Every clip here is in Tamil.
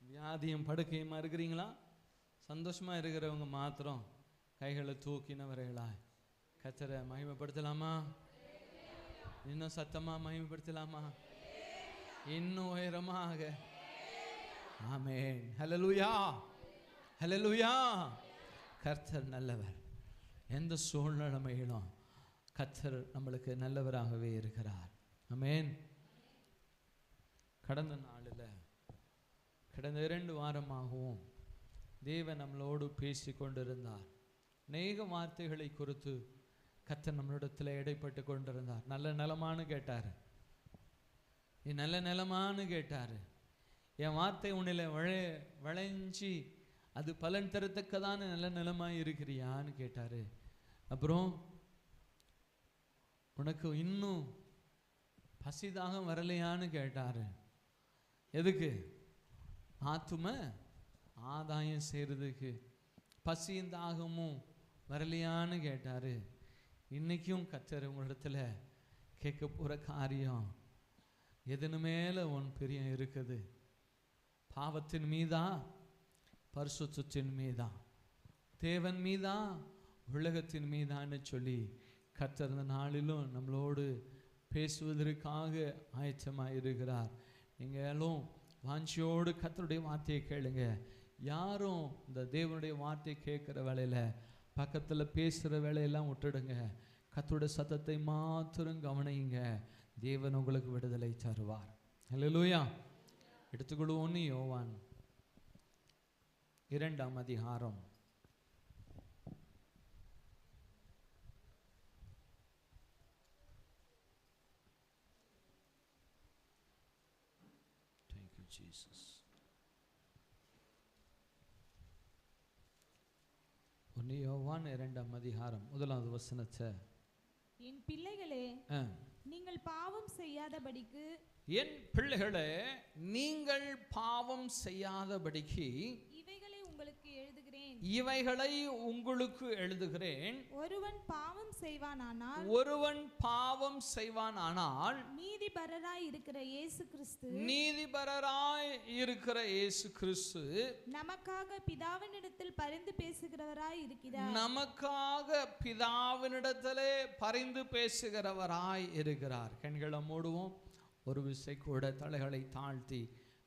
வியாதியும் படுக்கையுமா இருக்கிறீங்களா? சந்தோஷமா இருக்கிறவங்க மாத்திரம் கைகளை தூக்கினவர்களாய் கர்த்தரை மகிமைப்படுத்தலாமா? இன்னும் சத்தமா மகிமைப்படுத்தலாமா? இன்னும் உயரமாக. ஆமென். ஹல்லேலூயா, ஹல்லேலூயா. கர்த்தர் நல்லவர். எந்த சூழ்நிலைமையிலும் கர்த்தர் நம்மளுக்கு நல்லவராகவே இருக்கிறார். ஆமென். கடந்த நாளில் கடந்த 2 வாரமாகவும் தேவன் நம்மளோடு பேசி கொண்டிருந்தார். அநேக வார்த்தைகளை குறித்து கர்த்தர் நம்மளிடத்தில் இடைப்பட்டு கொண்டிருந்தார். நல்ல நிலமானு கேட்டார். என் நல்ல நிலமானு கேட்டார். என் வார்த்தை உன்னில் விளைஞ்சி அது பலன் தரத்தக்கதான நல்ல நிலமாக இருக்கிறியான்னு கேட்டார். அப்புறம் உனக்கு இன்னும் பசிதாகம் வரலையான்னு கேட்டார். எதுக்கு? ஆத்தும ஆதாயம் செய்கிறதுக்கு. பசியும் தாகமும் வரலையான்னு கேட்டார். இன்றைக்கும் கர்த்தர் உங்களிடத்தில் கேட்க போகிற காரியம், எதனு மேலே உன் பிரியம் இருக்குது? பாவத்தின் மீதா, பரிசுத்தத்தின் மீதா, தேவன் மீதா, உலகத்தின் மீதான்னு சொல்லி கர்த்தர் இந்த நாளிலும் நம்மளோடு பேசுவதற்காக ஆயத்தமாக இருக்கிறார். நீங்களும் வாஞ்சியோடு கர்த்தருடைய வார்த்தையை கேளுங்க. யாரும் இந்த தேவனுடைய வார்த்தையை கேட்குற வேலையில் பக்கத்தில் பேசுகிற வேலையெல்லாம் விட்டுடுங்க. கர்த்தருடைய சத்தத்தை மாத்திரம் கவனியுங்க. தேவன் உங்களுக்கு விடுதலை தருவார். ஹல்லேலூயா. எடுத்துக்கொள்வோன்னு யோவான் 2ஆம் அதிகாரம் 2ஆம் அதிகாரம் 1வது வசனத்தை, என் பிள்ளைகளே நீங்கள் பாவம் செய்யாதபடிக்கு, என் பிள்ளைகளே நீங்கள் பாவம் செய்யாதபடிக்கு இவைகளை உங்களுக்கு எழுதுகிறேன். இவைகளை உங்களுக்கு எழுதுகிறேன். ஒருவன் பாவம் செய்வானானால், ஒருவன் பாவம் செய்வானானால் நீதிபரராய் இருக்கிற இயேசு கிறிஸ்து, நீதிபரராய் இருக்கிற இயேசு கிறிஸ்து நமக்காக பிதாவினிடத்தில் பரிந்து பேசுகிறவராய் இருக்கிறார். நமக்காக பிதாவினிடத்திலே பரிந்து பேசுகிறவராய் இருக்கிறார். கண்களை மூடுவோம். ஒரு விசை கூட தலைகளை தாழ்த்தி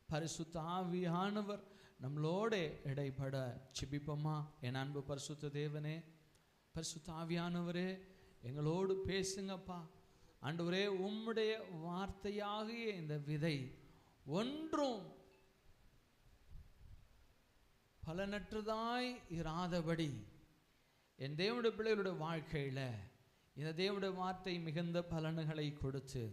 பரிசுத்த ஆவியானவர் நம்மளோட இடைப்பட ஜெபிப்போமா? என் அன்பு பரிசுத்த தேவனே, பரிசுத்த ஆவியானவரே, எங்களோடு பேசுங்கப்பா. ஆண்டவரே, உம்முடைய வார்த்தையாகிய இந்த விதை ஒன்றும் பலனற்றதாய் இராதபடி என் தேவனுடைய பிள்ளைகளுடைய வாழ்க்கையில் இந்த தேவனுடைய வார்த்தை மிகுந்த பலன்களை கொடுத்து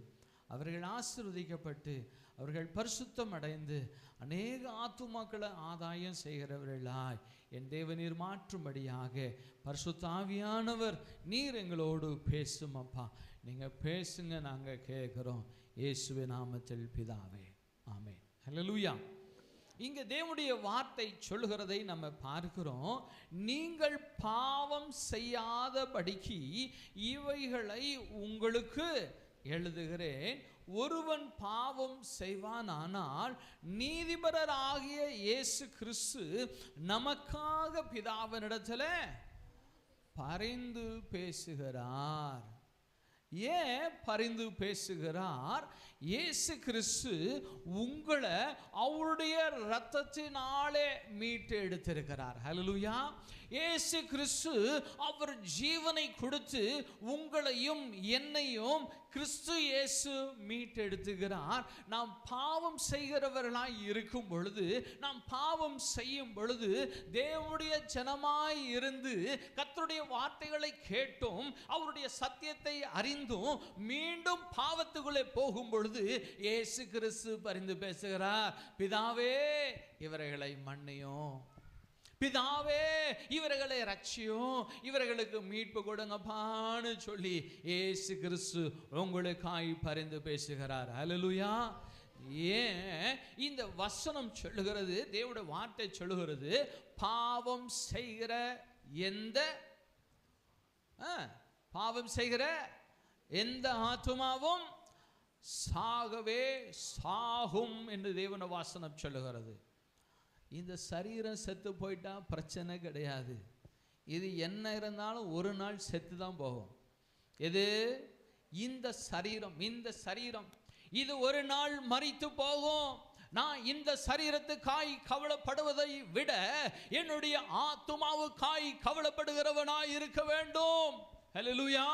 அவர்கள் ஆசீர்வதிக்கப்பட்டு அவர்கள் பரிசுத்தம் அடைந்து அநேக ஆத்துமாக்களை ஆதாயம் செய்கிறவர்களாய் என் தேவநீர் மாற்றும்படியாக பரிசுத்த ஆவியானவர் நீர் எங்களோடு பேசும் அப்பா. நீங்கள் பேசுங்க, நாங்கள் கேட்குறோம். இயேசுவின் நாமத்தில் பிதாவே, ஆமென். ஹல்லேலூயா. இங்கே தேவனுடைய வார்த்தை சொல்லுகிறதை நம்ம பார்க்கிறோம். நீங்கள் பாவம் செய்யாதபடிக்கு இவைகளை உங்களுக்கு எழுதுகிறேன். ஒருவன் பாவம் செய்வானானால் நீதிபரராகிய இயேசு கிறிஸ்து நமக்காக பிதாவினிடத்தில் பரிந்து பேசுகிறார். ஏன் பரிந்து பேசுகிறார்? இயேசு கிறிஸ்து உங்களை அவருடைய இரத்தத்தினாலே மீட்டு எடுத்திருக்கிறார். ஹல்லேலூயா. இயேசு கிறிஸ்து அவர் ஜீவனை கொடுத்து உங்களையும் என்னையும் கிறிஸ்து இயேசு மீட்டெடுத்துகிறார். நாம் பாவம் செய்கிறவர்களாய் இருக்கும் பொழுது, நாம் பாவம் செய்யும் பொழுது தேவனுடைய ஜனமாய் இருந்து கர்த்தருடைய வார்த்தைகளை கேட்டும் அவருடைய சத்தியத்தை அறிந்தும் மீண்டும் பாவத்துக்குள்ளே போகும் பொழுது இயேசு கிறிஸ்து பரிந்து பேசுகிறார். பிதாவே, இவர்களை மன்னியும். பிதாவே, இவர்களை ரட்சியும், இவர்களுக்கு மீட்பு கொடுங்கப்பான்னு சொல்லி இயேசு கிறிஸ்து உங்களுக்காய் பரிந்து பேசுகிறார். ஹல்லேலூயா. ஏன் இந்த வசனம் சொல்லுகிறது, தேவனுடைய வார்த்தை சொல்லுகிறது, பாவம் செய்கிற எந்த பாவம் செய்கிற எந்த ஆத்துமாவும் சாகவே சாகும் என்று தேவனுடைய வசனம் சொல்லுகிறது. இந்த சரீரம் செத்து போயிட்டா பிரச்சனை கிடையாது. இது என்ன இருந்தாலும் ஒரு நாள் செத்து தான் போகும். இது இந்த சரீரம் இது ஒரு நாள் மரித்து போகும். நான் இந்த சரீரத்துக்காய் கவலைப்படுவதை விட என்னுடைய ஆத்துமாவுக்காய் கவலைப்படுகிறவனாய் இருக்க வேண்டும். ஹல்லேலூயா.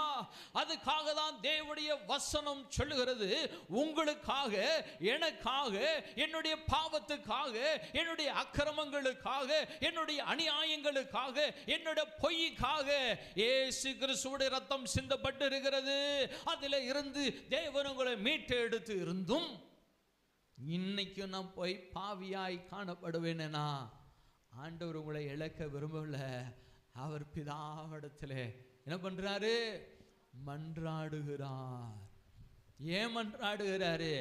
அதுக்காக தான் தேவனுடைய வசனம் சொல்லுகிறது, உங்களுக்காக, எனக்காக, என்னுடைய பாவத்துக்காக, என்னுடைய அக்கிரமங்களுக்காக, என்னுடைய அநியாயங்களுக்காக, என்னுடைய பொய்க்காக இயேசு கிறிஸ்துவுடைய ரத்தம் சிந்தப்பட்டு இருக்கிறது. அதில் இருந்து தேவன் உங்களை மீட்டு எடுத்து இருந்தும் இன்னைக்கு நான் போய் பாவியாய் காணப்படுவேனா? ஆண்டவர் உங்களை இழக்க விரும்பல. அவர் பிதாவிடத்தில் என்ன பண்றாரு? மன்றாடுகிறார். ஏன் மன்றாடுகிறாரு?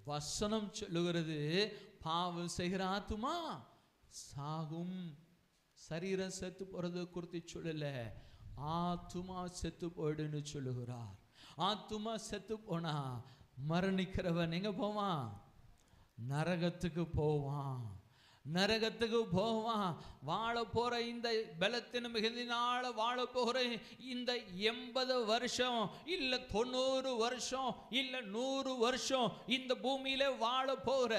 வசனம் சொல்லுகிறது, பாவம் செய்கிற ஆத்துமா சாகும். சரீரம் செத்து போறது குறித்து சொல்லல, ஆத்துமா செத்து போயிடுன்னு சொல்லுகிறார். ஆத்துமா செத்து போனா மரணிக்கிறவன் எங்க போவான்? நரகத்துக்கு போவான். நரகத்துக்கு போவான். வாழ போற இந்த பலத்தின் மிகுதினால வாழ போகிற இந்த 80 வருஷம் இல்ல 90 வருஷம் இல்ல 100 வருஷம் இந்த பூமியில வாழ போகிற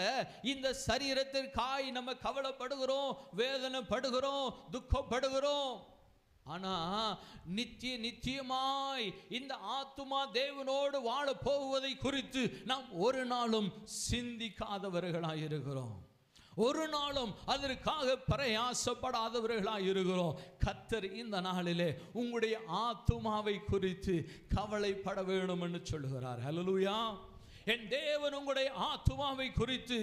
இந்த சரீரத்திற்காய் நம்ம கவலைப்படுகிறோம், வேதனைப்படுகிறோம், துக்கப்படுகிறோம். ஆனா நித்தியமாய் இந்த ஆத்துமா தேவனோடு வாழ போவதை குறித்து நாம் ஒரு நாளும் சிந்திக்காதவர்களாய் இருக்கிறோம். ஒரு நாளும் அதற்காக பிரயாசப்படாதவர்களாய் இருக்கிறோம். கர்த்தர் இந்த நாளிலே உங்களுடைய ஆத்துமாவை குறித்து கவலைப்பட வேண்டும் என்று சொல்லுகிறார். ஹல்லேலூயா. என் தேவன் உங்களுடைய ஆத்துமாவை குறித்து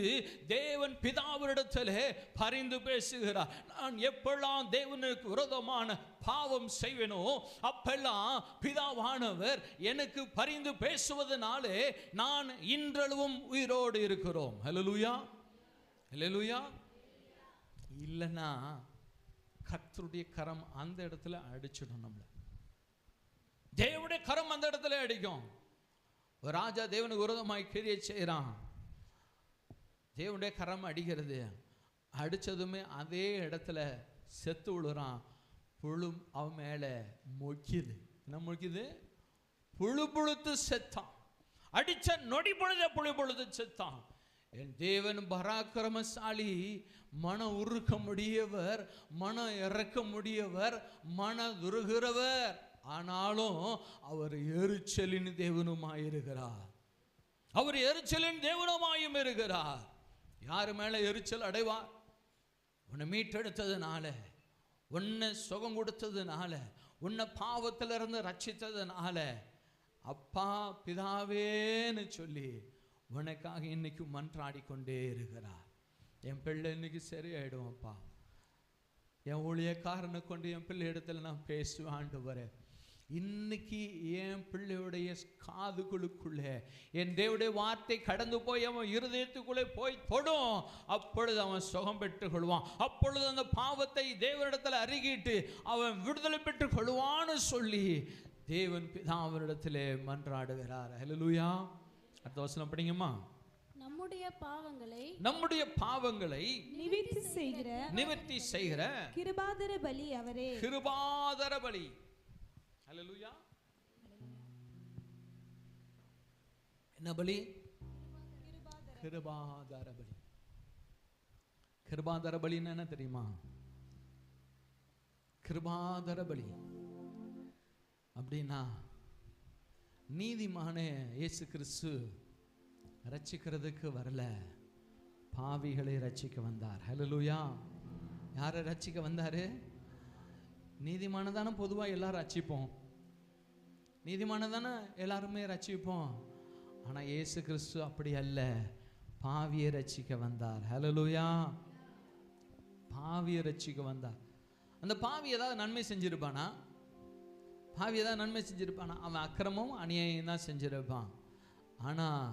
தேவன் பிதாவினிடத்திலே பரிந்து பேசுகிறார். நான் எப்பெல்லாம் தேவனுக்கு விரோதமான பாவம் செய்வேனோ அப்பெல்லாம் பிதாவானவர் எனக்கு பரிந்து பேசுவதனாலே நான் இன்றளவும் உயிரோடு இருக்கிறோம். ஹல்லேலூயா. ஹல்லேலூயா. இல்லைன்னா கர்த்தருடைய கரம் அந்த இடத்துல அடிச்சிடும். நம்மள தேவனுடைய கரம் அந்த இடத்துல அடிக்கும். ஒரு ராஜா தேவனுக்கு விரோதமாய் கிரியை செய்கிறான். தேவனுடைய கரம் அடிக்கிறது. அடித்ததுமே அதே இடத்துல செத்து விழுறான். புழு அவன் மேலே மொக்கிது. என்ன மொக்கிது? புழு புழுத்து செத்தான். அடித்த நொடி பொழுத புழு பொழுது செத்தான். என் தேவன் பராக்கிரமசாலி, மன உருக்க முடியவர், மனம் இறக்க முடியவர், மனதுருகிறவர். ஆனாலும் அவர் எரிச்சலின் தேவனுமாயிருக்கிறார். அவர் எரிச்சலின் தேவனுமாயும் இருக்கிறார். யாரு மேல எரிச்சல் அடைவார்? உன்னை மீட்டெடுத்ததுனால, உன்னை சுகம் கொடுத்ததுனால, உன்னை பாவத்திலிருந்து ரட்சித்ததுனால, அப்பா பிதாவேன்னு சொல்லி உனக்காக இன்னைக்கு மன்றாடி கொண்டே இருக்கிறார். என் பிள்ளை இன்னைக்கு சரியாயிடும் அப்பா. என் ஊழியக்காரனை கொண்டு என் பிள்ளை இடத்துல நான் பேசுவேன். ஆண்டவரே, இன்னைக்கு என் பிள்ளையுடைய காதுகளுக்குள்ளே என் தேவனுடைய வார்த்தை கடந்து போய் அவன் இருதயத்துக்குள்ளே போய் தொடும். அப்பொழுது அவன் சுகம் பெற்றுக் கொள்வான். அப்பொழுது அந்த பாவத்தை தேவனிடத்தில் அறிக்கிட்டு அவன் விடுதலை பெற்றுக் கொள்வான்னு சொல்லி தேவன் பிதாவினிடத்திலே மன்றாடுகிறார். ஹல்லேலூயா. அடுத்த வசனம் படிங்கம்மா. நம்முடைய பாவங்களை நிவர்த்தி செய்கிற கிருபாதர பலி அவரே. கிருபாதர பலி. ஹல்லேலூயா. என்ன பலி? கிருபாதர பலி. கிருபாதர பலின்னு என்ன தெரியுமா? கிருபாதர பலி அப்படின்னா நீதிமான இயேசு கிறிஸ்து ரட்சிக்கிறதுக்கு வரல, பாவிகளை ரட்சிக்க வந்தார். ஹல்லேலூயா. யாரை ரட்சிக்க வந்தாரு? நீதிமானதானே பொதுவாக எல்லாரும் ரட்சிப்போம். நீதிமானதானே எல்லாருமே ரட்சிப்போம். ஆனால் இயேசு கிறிஸ்து அப்படி அல்ல, பாவியை ரட்சிக்க வந்தார். ஹல்லேலூயா. பாவியை ரட்சிக்க வந்தார். அந்த பாவி ஏதாவது நன்மை செஞ்சிருப்பானா? பாவி ஏதாவது நன்மை செஞ்சிருப்பானா? அவன் அக்கிரமும் அநியாயம் தான் செஞ்சிருப்பான். ஆனால்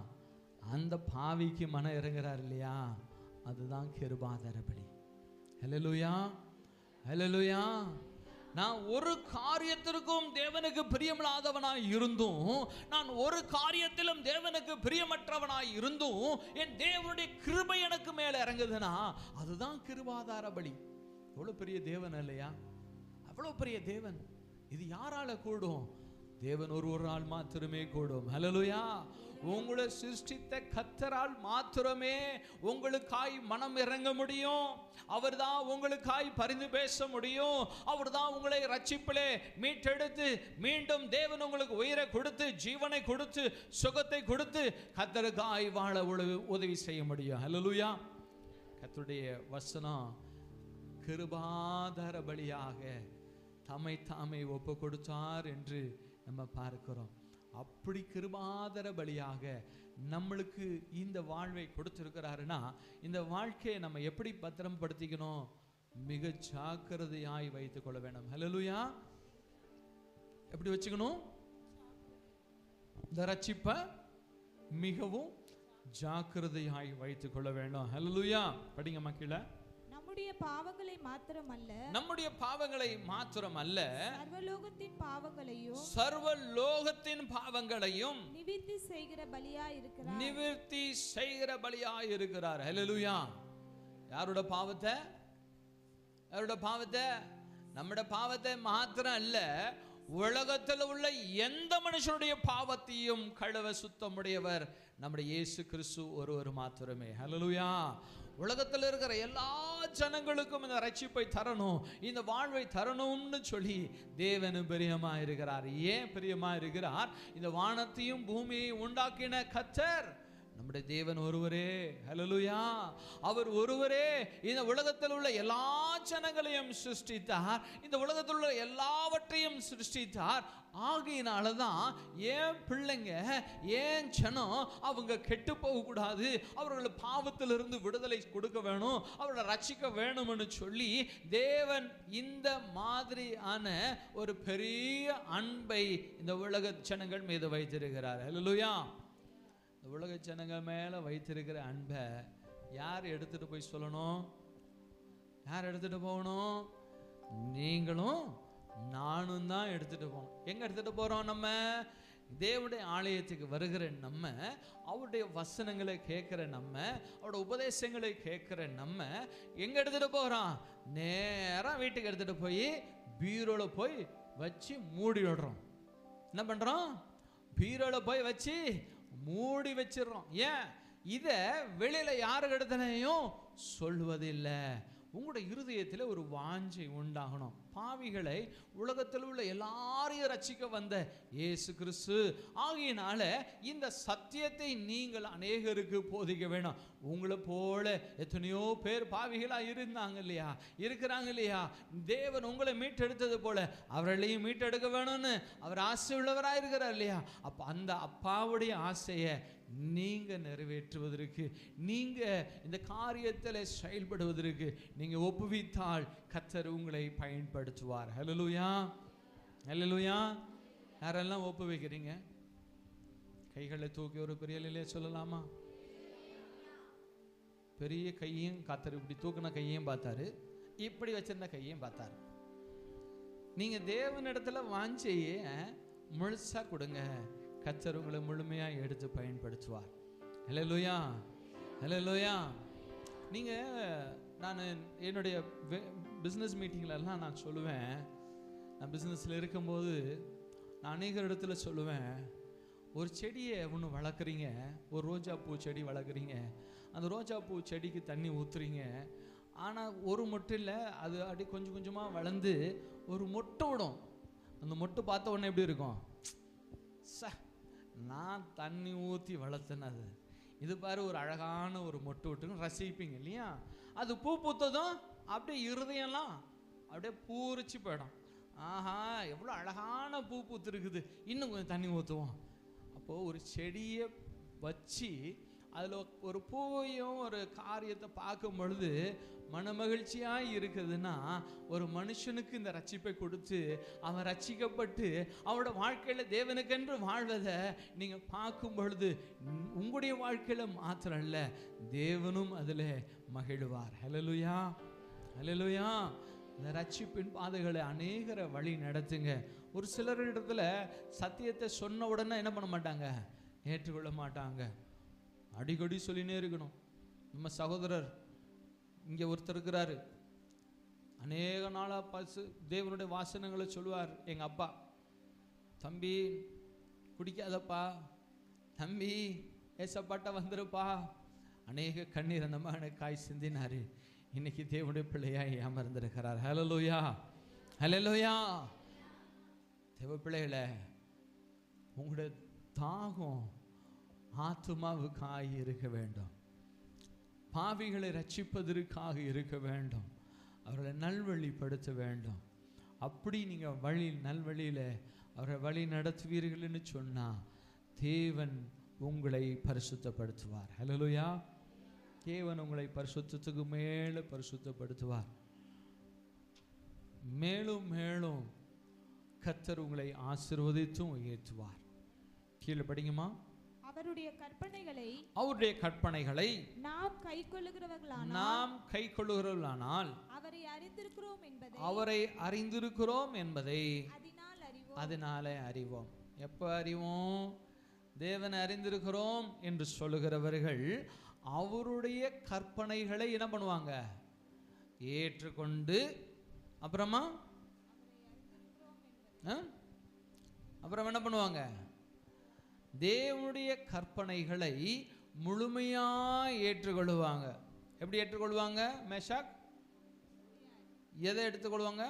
அந்த பாவிக்கு மனம் இறங்குறார் இல்லையா, அதுதான் கிருபாதர பலி. ஹல்லேலூயா. ஹல்லேலூயா. நான் ஒரு காரியத்திற்கும் தேவனுக்கு பிரியமில்லாதவனாய் இருந்தும், நான் ஒரு காரியத்திலும் தேவனுக்கு பிரியமற்றவனாய் இருந்தும் என் தேவனுடைய கிருபை எனக்கு மேல இறங்குதுன்னா அதுதான் கிருபாதார பலி. எவ்வளவு பெரிய தேவன் இல்லையா? அவ்வளவு பெரிய தேவன். இது யாரால கூடும்? தேவன் ஒருவரால் மாத்திரமே கூடும். ஹல்லேலூயா. உங்களை சிருஷ்டித்த கர்த்தரால் மாத்திரமே உங்களுக்காய் மனம் இறங்க முடியும். அவர்தான் உங்களுக்காய் பரிந்து பேச முடியும். அவர்தான் உங்களை ரட்சிப்பிலே மீட்டெடுத்து மீண்டும் தேவன் உங்களுக்கு உயிரை கொடுத்து ஜீவனை கொடுத்து சுகத்தை கொடுத்து கர்த்தருக்காய் வாழ உதவி செய்ய முடியும். ஹல்லேலூயா. கர்த்தருடைய வசனம் கிருபாதார பலியாக தம்மை தாமே ஒப்பு கொடுத்தார் என்று நம்ம பார்க்கிறோம். அப்படி கிருபாதார பலியாக நம்மளுக்கு இந்த வாழ்வை கொடுத்திருக்கிறாருன்னா இந்த வாழ்க்கையை நம்ம எப்படி பத்திரம் படுத்திக்கணும்? மிக ஜாக்கிரதையாய் வைத்துக் கொள்ள வேண்டும். ஹல்லேலூயா. எப்படி வச்சுக்கணும்? இந்த ரட்சிப்பை மிகவும் ஜாக்கிரதையாய் வைத்துக் கொள்ள வேண்டும். ஹல்லேலூயா. படிங்க மக்களே. நம்முடைய பாவங்களை மாத்திரமல்ல, நம்முடைய பாவங்களை மாத்திரமல்ல, சர்வலோகத்தின் பாவங்களையும் சர்வலோகத்தின் பாவங்களையும் நிவிர்த்தி செய்கிற பலியாய் இருக்கிறார். நிவிர்த்தி செய்கிற பலியாய் இருக்கிறார். ஹல்லேலூயா. யாரோட பாவத்தை? யாரோட பாவத்தை? நம்முடைய பாவத்தை மாத்திரம் அல்ல, உலகத்தில் உள்ள எந்த மனுஷனுடைய பாவத்தையும் கழுவ சுத்தமுடையவர் நம்முடைய இயேசு கிறிஸ்து ஒருவர் மாத்திரமே. ஹல்லேலூயா. உலகத்தில் இருக்கிற எல்லா ஜனங்களுக்கும் இந்த ரட்சிப்பை தரணும், இந்த வாழ்வை தரணும்னு சொல்லி தேவன் பிரியமா இருக்கிறார். ஏன் பிரியமா இருக்கிறார்? இந்த வானத்தையும் பூமியையும் உண்டாக்கின கர்த்தர் நம்முடைய தேவன் ஒருவரே. ஹல்லேலூயா. அவர் ஒருவரே இந்த உலகத்தில் உள்ள எல்லா ஜனங்களையும் சிருஷ்டித்தார், இந்த உலகத்தில் உள்ள எல்லாவற்றையும் சிருஷ்டித்தார். ஆகையினாலதான் ஏன் பிள்ளைங்க, ஏன் ஜனம் அவங்க கெட்டு போகக்கூடாது, அவர்கள் பாவத்திலிருந்து விடுதலை கொடுக்க வேணும், அவர்களை ரட்சிக்க வேணும்னு சொல்லி தேவன் இந்த மாதிரியான ஒரு பெரிய அன்பை இந்த உலக ஜனங்கள் மீது வைத்திருக்கிறார். ஹல்லேலூயா. இந்த உலக ஜனங்கள் மேல வைத்திருக்கிற அன்பை யார் எடுத்துட்டு போய் சொல்லணும்? யார் எடுத்துட்டு போகணும்? நீங்களும் நானும் தான் எடுத்துட்டு போகணும். எங்க எடுத்துட்டு போறோம்? நம்ம தேவனுடைய ஆலயத்துக்கு வருகிற நம்ம, அவருடைய வசனங்களை கேட்கிற நம்ம, அவருடைய உபதேசங்களை கேட்கிற நம்ம எங்க எடுத்துட்டு போறோம்? நேரா வீட்டுக்கு எடுத்துட்டு போய் பீரோல போய் வச்சு மூடி விடுறோம். என்ன பண்றோம்? பீரோல போய் வச்சு மூடி வச்சிடறோம். ஏன்? இத வெளியில யாருக்கிட்டனையும் சொல்வதில்லை. உங்களுடைய இருதயத்தில் ஒரு வாஞ்சை உண்டாகணும். பாவிகளை உலகத்தில் உள்ள எல்லாரையும் ரட்சிக்க வந்த இயேசு கிறிஸ்து ஆகியனால இந்த சத்தியத்தை நீங்கள் அநேகருக்கு போதிக்க வேணும். உங்களை போல எத்தனையோ பேர் பாவிகளா இருந்தாங்க இல்லையா, இருக்கிறாங்க இல்லையா? தேவன் உங்களை மீட்டெடுத்தது போல அவர்களையும் மீட்டெடுக்க வேணும்னு அவர் ஆசை உள்ளவராக இருக்கிறார் இல்லையா? அப்ப அந்த அப்பாவுடைய ஆசையை நீங்க நிறைவேற்றுவதற்கு, நீங்க இந்த காரியத்தில் செயல்படுவதற்கு நீங்க ஒப்புவித்தால் கர்த்தர் உங்களை பயன்படுத்துவார். ஹல்லேலூயா. ஹல்லேலூயா. யாரெல்லாம் ஒப்புவிக்கிறீங்க? கைகளை தூக்கி ஒரு பெரிய இல்லையே சொல்லலாமா? பெரிய கையும் கர்த்தர் இப்படி தூக்கின கையையும் பார்த்தாரு, இப்படி வச்சிருந்த கையையும் பார்த்தாரு. நீங்க தேவனிடத்துல வாஞ்சையே முழுசா கொடுங்க, கர்த்தர் உங்களை முழுமையா எடுத்து பயன்படுத்துவார். ஹல்லேலூயா. ஹல்லேலூயா. நீங்க, நான் என்னுடைய பிஸ்னஸ் மீட்டிங்லலாம் நான் சொல்லுவேன், நான் பிஸ்னஸில் இருக்கும்போது நான் அநேக இடத்துல சொல்லுவேன், ஒரு செடியை ஒன்று வளர்க்குறீங்க, ஒரு ரோஜா பூ செடி வளர்க்குறீங்க, அந்த ரோஜா பூ செடிக்கு தண்ணி ஊற்றுறீங்க, ஆனால் ஒரு மொட்டு இல்லை, அது அப்படி கொஞ்சம் கொஞ்சமாக வளர்ந்து ஒரு மொட்டை விடும். அந்த மொட்டு பார்த்த உடனே எப்படி இருக்கும்? நான் தண்ணி ஊற்றி வளர்த்தனது, இது பாரு ஒரு அழகான ஒரு மொட்டு விட்டுன்னு ரசிப்பீங்க இல்லையா? அது பூ பூத்ததும் அப்படியே இருதயம்லாம் அப்படியே பூரிச்சு போயிடும். ஆஹா, எவ்வளோ அழகான பூ பூத்துருக்குது, இன்னும் கொஞ்சம் தண்ணி ஊற்றுவோம். அப்போது ஒரு செடியை வச்சு அதில் ஒரு பூவையும் ஒரு காரியத்தை பார்க்கும் பொழுது மனமகிழ்ச்சியாக இருக்குதுன்னா, ஒரு மனுஷனுக்கு இந்த ரட்சிப்பை கொடுத்து அவன் ரட்சிக்கப்பட்டு அவனோட வாழ்க்கையில் தேவனுக்கென்று வாழ்வதை நீங்கள் பார்க்கும் பொழுது உங்களுடைய வாழ்க்கையில் மாத்திரம் இல்லை, தேவனும் அதில் மகிழ்வார். ஹல்லேலூயா. ஹல்லேலூயா. இந்த ரட்சிப்பின் பாதைகளை அநேகரை வழி நடத்துங்க. ஒரு சிலரிடத்துல சத்தியத்தை சொன்ன உடனே என்ன பண்ண மாட்டாங்க, ஏற்றுக்கொள்ள மாட்டாங்க. அடிக்கடி சொல்லினே இருக்கணும். நம்ம சகோதரர் இங்கே ஒருத்தர் இருக்கிறாரு, அநேக நாளாக தேவனுடைய வாசனங்களை சொல்லுவார். எங்கள் அப்பா, தம்பி குடிக்காதப்பா, தம்பி ஏசப்பாட்ட வந்துருப்பா, அநேக கண்ணீர் அந்த மாதிரி காய் சிந்தினாரு. இன்னைக்கு தேவனுடைய பிள்ளையாய் அமர்ந்திருக்கிறார். ஹல்லேலூயா, ஹல்லேலூயா. தேவ பிள்ளைகளே, உங்களுடைய தாகம் ஆத்துமாவுக்காக இருக்க வேண்டும், பாவிகளை ரட்சிப்பதற்காக இருக்க வேண்டும், அவர்களை நல்வழிப்படுத்த வேண்டும். அப்படி நீங்கள் நல்வழியில் அவரை வழி நடத்துவீர்கள்னு சொன்னால் தேவன் உங்களை பரிசுத்தப்படுத்துவார். ஹல்லேலூயா. தேவன் உங்களை பரிசுத்தத்துக்கு மேலே பரிசுத்தப்படுத்துவார். மேலும் மேலும் கர்த்தர் உங்களை ஆசீர்வதித்தும் உயர்த்துவார். கீழே படிங்கம்மா. அவருடைய கற்பனைகளை நாம் கைக்கொள்ளுகிறவர்களானால் அவரை அறிந்திருக்கிறோம் என்பதை அதனாலே அறிவோம். எப்போ அறிவோம்? தேவனை அறிந்திருக்கிறோம் என்று சொல்லுகிறவர்கள் அவருடைய கற்பனைகளை என்ன பண்ணுவாங்க? ஏற்றுக்கொண்டு அப்புறம் என்ன பண்ணுவாங்க? தேவனுடைய கற்பனைகளை முழுமையாக ஏற்றுக்கொள்வாங்க. எப்படி ஏற்றுக்கொள்வாங்க? மேஷாக் எதை எடுத்துக்கொள்வாங்க?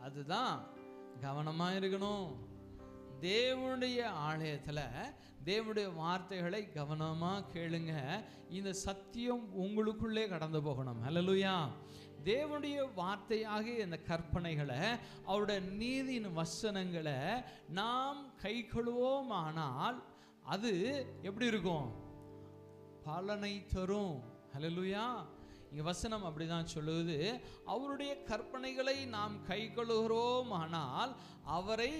அதுதான் கவனமாக இருக்கணும். தேவனுடைய ஆலயத்தில் தேவனுடைய வார்த்தைகளை கவனமாக கேளுங்க. இந்த சத்தியம் உங்களுக்குள்ளே கடந்து போகணும். ஹல்லேலூயா. தேவனுடைய வார்த்தையாக இந்த கற்பனைகளை, அவருடைய நீதியின் வசனங்களை நாம் கைக்கொள்வோம். ஆனால் அது எப்படி இருக்கும்? பலனை தரும். ஹல்லேலூயா. இங்கே வசனம் அப்படிதான் சொல்லுது. அவருடைய கற்பனைகளை நாம் கைக்கொள்கிறோம், ஆனால் அவரை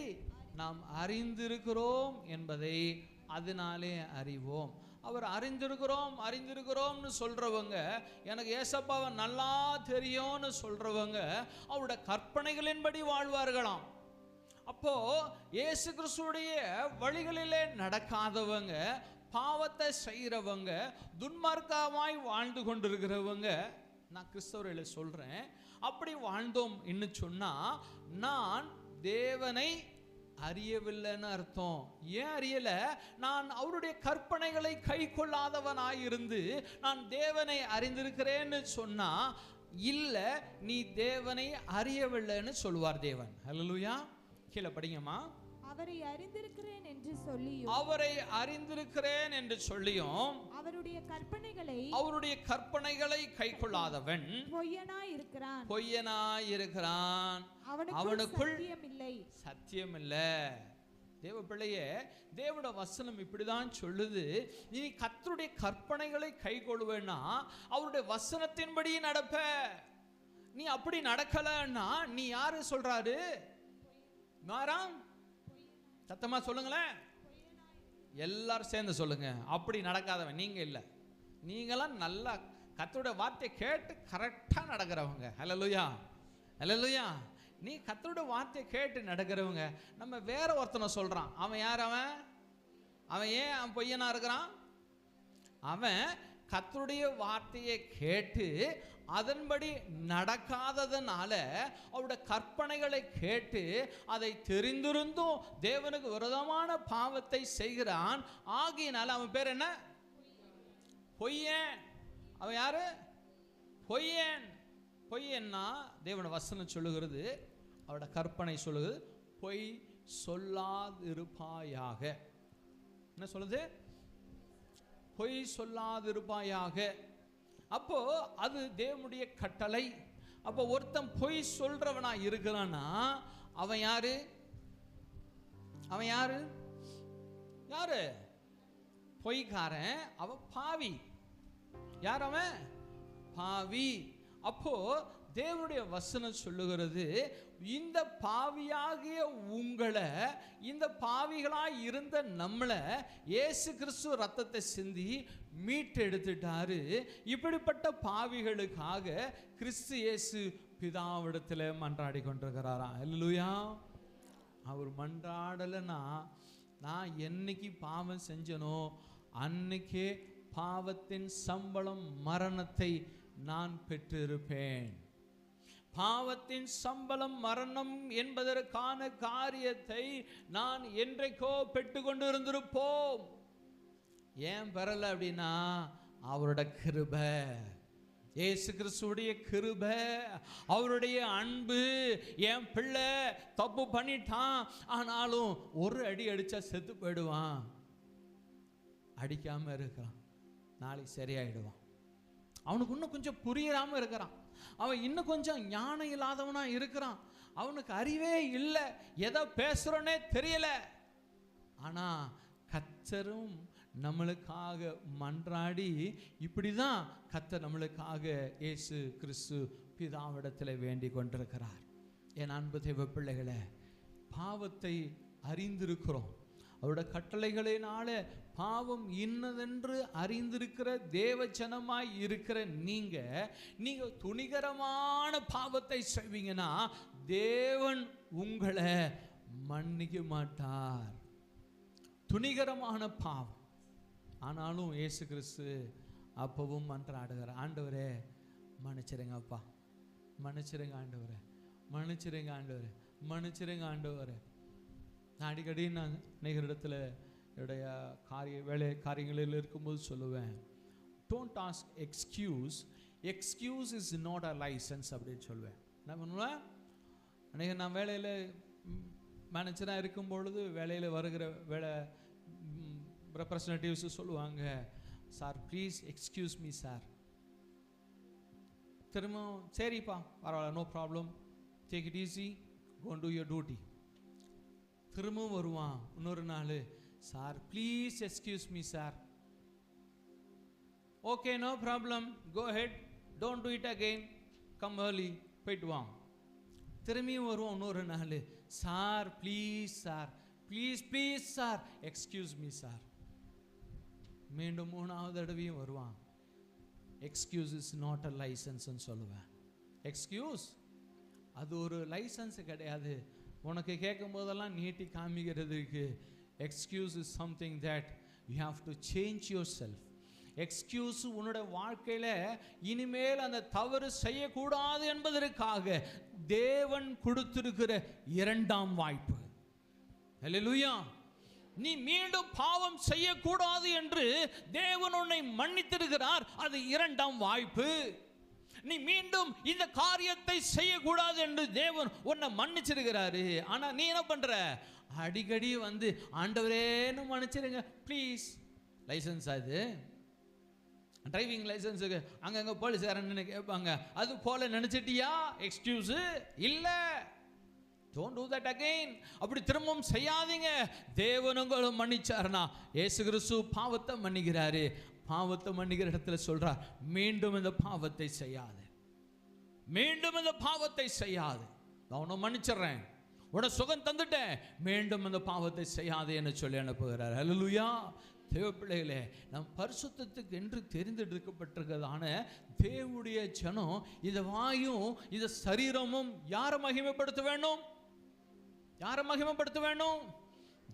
நாம் அறிந்திருக்கிறோம் என்பதை அதனாலே அறிவோம். அவர் அறிந்திருக்கிறோம்னு சொல்றவங்க, எனக்கு ஏசப்பாவை நல்லா தெரியும்னு சொல்றவங்க அவருடைய கற்பனைகளின்படி வாழ்வார்களாம். அப்போ இயேசு கிறிஸ்துடைய வழிகளிலே நடக்காதவங்க, பாவத்தை செய்கிறவங்க, துன்மார்க்கமாய் வாழ்ந்து கொண்டிருக்கிறவங்க, நான் கிறிஸ்தவர்களை சொல்றேன், அப்படி வாழ்ந்தோம் என்று சொன்னா நான் தேவனை அறியவில்லைன்னு அர்த்தம். ஏன் அறியல? நான் அவருடைய கற்பனைகளை கை கொள்ளாதவனாயிருந்து நான் தேவனை அறிந்திருக்கிறேன்னு சொன்னா இல்ல, நீ தேவனை அறியவில்லைன்னு சொல்லுவார் தேவன். ஹல்லேலூயா. கீழே படிங்கம்மா. அவரை அறிந்திருக்கிறேன் என்று சொல்லியும் அவருடைய கற்பனைகளை கை கொள்ளாதவன் பொய்யனாயிருக்கிறான், அவனுக்குள் சத்தியம் இல்லை. தேவ பிள்ளையே, தேவனுடைய வசனம் இப்படிதான் சொல்லுது. நீ கர்த்தருடைய கற்பனைகளை கை கொள்வேன்னா அவருடைய வசனத்தின்படி நடப்ப. நீ அப்படி நடக்கலன்னா நீ யாரு சொல்றாரு? மாறாம். சத்தமா சொல்லுங்களேன், எல்லாரும் சேர்ந்து சொல்லுங்க. அப்படி நடக்காதவன் நீங்க இல்ல. நீங்களாம் நல்லா கர்த்தருடைய வார்த்தையை கேட்டு கரெக்டா நடக்கிறவங்க. ஹல்லேலூயா, ஹல்லேலூயா. நீ கர்த்தருடைய வார்த்தையை கேட்டு நடக்கிறவங்க. நம்ம வேற ஒருத்தனை சொல்றான், அவன் யார்? அவன் ஏன் அவன் பொய்யனா இருக்கிறான்? அவன் கர்த்தருடைய வார்த்தையை கேட்டு அதன்படி நடக்காததனால, அவருடைய கற்பனைகளை கேட்டு அதை தெரிந்திருந்தும் தேவனுக்கு விரோதமான பாவத்தை செய்கிறான். ஆகியனால அவன் பேர் என்ன? பொய்யன். அவன் யாரு? பொய்யன். பொய்யன்னா தேவனுடைய வசனம் சொல்லுகிறது, அவருடைய கற்பனை சொல்லுகிறது, பொய் சொல்லாதிருப்பாயாக. என்ன சொல்லுது? பொய் சொல்லாதிருப்பாயாக. அப்போ அது தேவனுடைய கட்டளை. அப்போ ஒருத்தன் பொய் சொல்றவனா இருக்கிறான்னா அவன் யாரு? அவன் யாரு? யாரு? பொய்க்காரன். அவன் பாவி. யார் அவன்? பாவி. அப்போ தேவனுடைய வசனம் சொல்லுகிறது, இந்த பாவியாகிய உங்களை, இந்த பாவிகளாய் இருந்த நம்மளை இயேசு கிறிஸ்து ரத்தத்தை சிந்தி மீட்டு எடுத்துட்டாரு. இப்படிப்பட்ட பாவிகளுக்காக கிறிஸ்து இயேசு பிதாவிடத்தில் மன்றாடி கொண்டிருக்கிறாராம். அல்லேலூயா. அவர் மன்றாடலைன்னா, நான் என்னைக்கு பாவம் செஞ்சனோ அன்னைக்கே பாவத்தின் சம்பளம் மரணத்தை நான் பெற்றிருப்பேன். பாவத்தின் சம்பளம் மரணம் என்பதற்கான காரியத்தை நான் என்றைக்கோ பெற்றுக்கொண்டு இருந்திருப்போம். ஏன் பெறல அப்படின்னா, அவரோட கிருபை, இயேசு கிறிஸ்துவுடைய கிருபை, அவருடைய அன்பு. என் பிள்ளை தப்பு பண்ணிட்டான், ஆனாலும் ஒரு அடி அடிச்சா செத்து போயிடுவான், அடிக்காம இருக்கிறான், நாளைக்கு சரியாயிடுவான். அவனுக்கு இன்னும் கொஞ்சம் புரியாம இருக்கிறான், அவன் இன்னும் கொஞ்சம் ஞானம் இல்லாதவனா இருக்கிறான், அவனுக்கு அறிவே இல்லை, எதை பேசுறோன்னே தெரியல. ஆனா கர்த்தரும் நம்மளுக்காக மன்றாடி, இப்படிதான் கர்த்தர் நம்மளுக்காக இயேசு கிறிஸ்து பிதாவிடத்தில் வேண்டிக் கொண்டிருக்கிறார். என் அன்பு தேவ பிள்ளைகளே, பாவத்தை அறிந்திருக்கிறோம். அவருடைய கட்டளைகளினால பாவம் இன்னதென்று அறிந்திருக்கிற தேவஜனமாய் இருக்கிற நீங்க துணிகரமான பாவத்தை செய்வீங்கன்னா தேவன் உங்களை மன்னிக்க மாட்டார். துணிகரமான பாவம். ஆனாலும் இயேசு கிறிஸ்து அப்பவும் மன்றாடுகிறார், ஆண்டவரே மன்னிச்சிருங்க அப்பா, மன்னிச்சிருங்க ஆண்டவரே, மன்னிச்சிருங்க ஆண்டவரே, மன்னிச்சிருங்க ஆண்டவரே. நான் அடிக்கடி நான் அநேகர் இடத்துல என்னுடைய காரியங்களில் இருக்கும்போது சொல்லுவேன், don't ask excuse, excuse is not a license அப்படின்னு சொல்லுவேன். என்ன பண்ணுவேன், அநேக நான் வேலையில் மேனேஜராக இருக்கும் பொழுது வேலையில் வருகிற ரெப்ரசன்டேட்டிவ்ஸ் சொல்லுவாங்க, sir please excuse me sir. திரும்ப சரிப்பா பரவாயில்ல, no problem, take it easy, go and do your duty. திரும்பவும் வருவான் இன்னொரு நாள், sir please excuse me sir. Okay no problem, go ahead, don't do it again, come early, போயிட்டு வாங்க. திரும்பியும் வருவோம் இன்னொரு நாள், sir please sir, please please sir, excuse me sir. மீண்டும் மூணாவது தடவையும் வருவான், எக்ஸ்கியூஸ் இஸ் நாட் அ லைசன்ஸ்ன்னு சொல்லுவேன். எக்ஸ்கியூஸ் அது ஒரு லைசன்ஸ் கிடையாது. உனக்கு கேட்கும் போதெல்லாம் நீட்டி காமிக்கிறதுக்கு. Excuse is something that you have to change your self. Excuse உன்னோட வாழ்க்கையில் இனிமேல் அந்த தவறு செய்யக்கூடாது என்பதற்காக தேவன் கொடுத்திருக்கிற இரண்டாம் வாய்ப்பு. அல்லேலூயா. நீ மீண்டும் பாவம் செய்யக்கூடாது என்று தேவன் உன்னை மன்னித்திருக்கிறார், அது இரண்டாம் வாய்ப்பு. நீ மீண்டும் இந்த காரியத்தை செய்யக்கூடாது என்று தேவன் உன்னை மன்னிச்சிருக்கிறாரு. ஆனா நீ என்ன பண்ற, அடிக்கடி வந்து ஆண்டவரேன்னு மன்னிச்சிருங்க ப்ளீஸ். லைசன்ஸ் அது டிரைவிங் லைசன்ஸுக்கு அங்கங்க போலீஸ்காரன்னு கேட்பாங்க, அது போல நினைச்சிட்டியா எக்ஸ்கியூஸ் இல்ல. Don't do that again. அப்படி திரும்பவும் செய்யாதீங்க. தேவன் உங்களை மன்னிச்சார்னா, இயேசு கிறிஸ்து பாவத்தை மன்னிக்கிறாரு. பாவத்தை மன்னிக்கிற இடத்துல சொல்றார், மீண்டும் இந்த பாவத்தை செய்யாதே, மீண்டும் இந்த பாவத்தை செய்யாதே. நான் உன்னை மன்னிச்சிடுறேன், உன்னை சுகம் தந்துட்டேன், மீண்டும் இந்த பாவத்தை செய்யாதே என்று சொல்லி அனுப்புகிறார். அல்லேலூயா. தேவ பிள்ளைகளே, நம் பரிசுத்தத்துக்கு என்று தெரிந்தெடுக்கப்பட்டிருக்கிறதான தேவனுடைய ஜனம், இந்த வாயும் இந்த சரீரமும் யாரை மகிமைப்படுத்த வேண்டும்? யாரை மகிமைப்படுத்த வேண்டும்?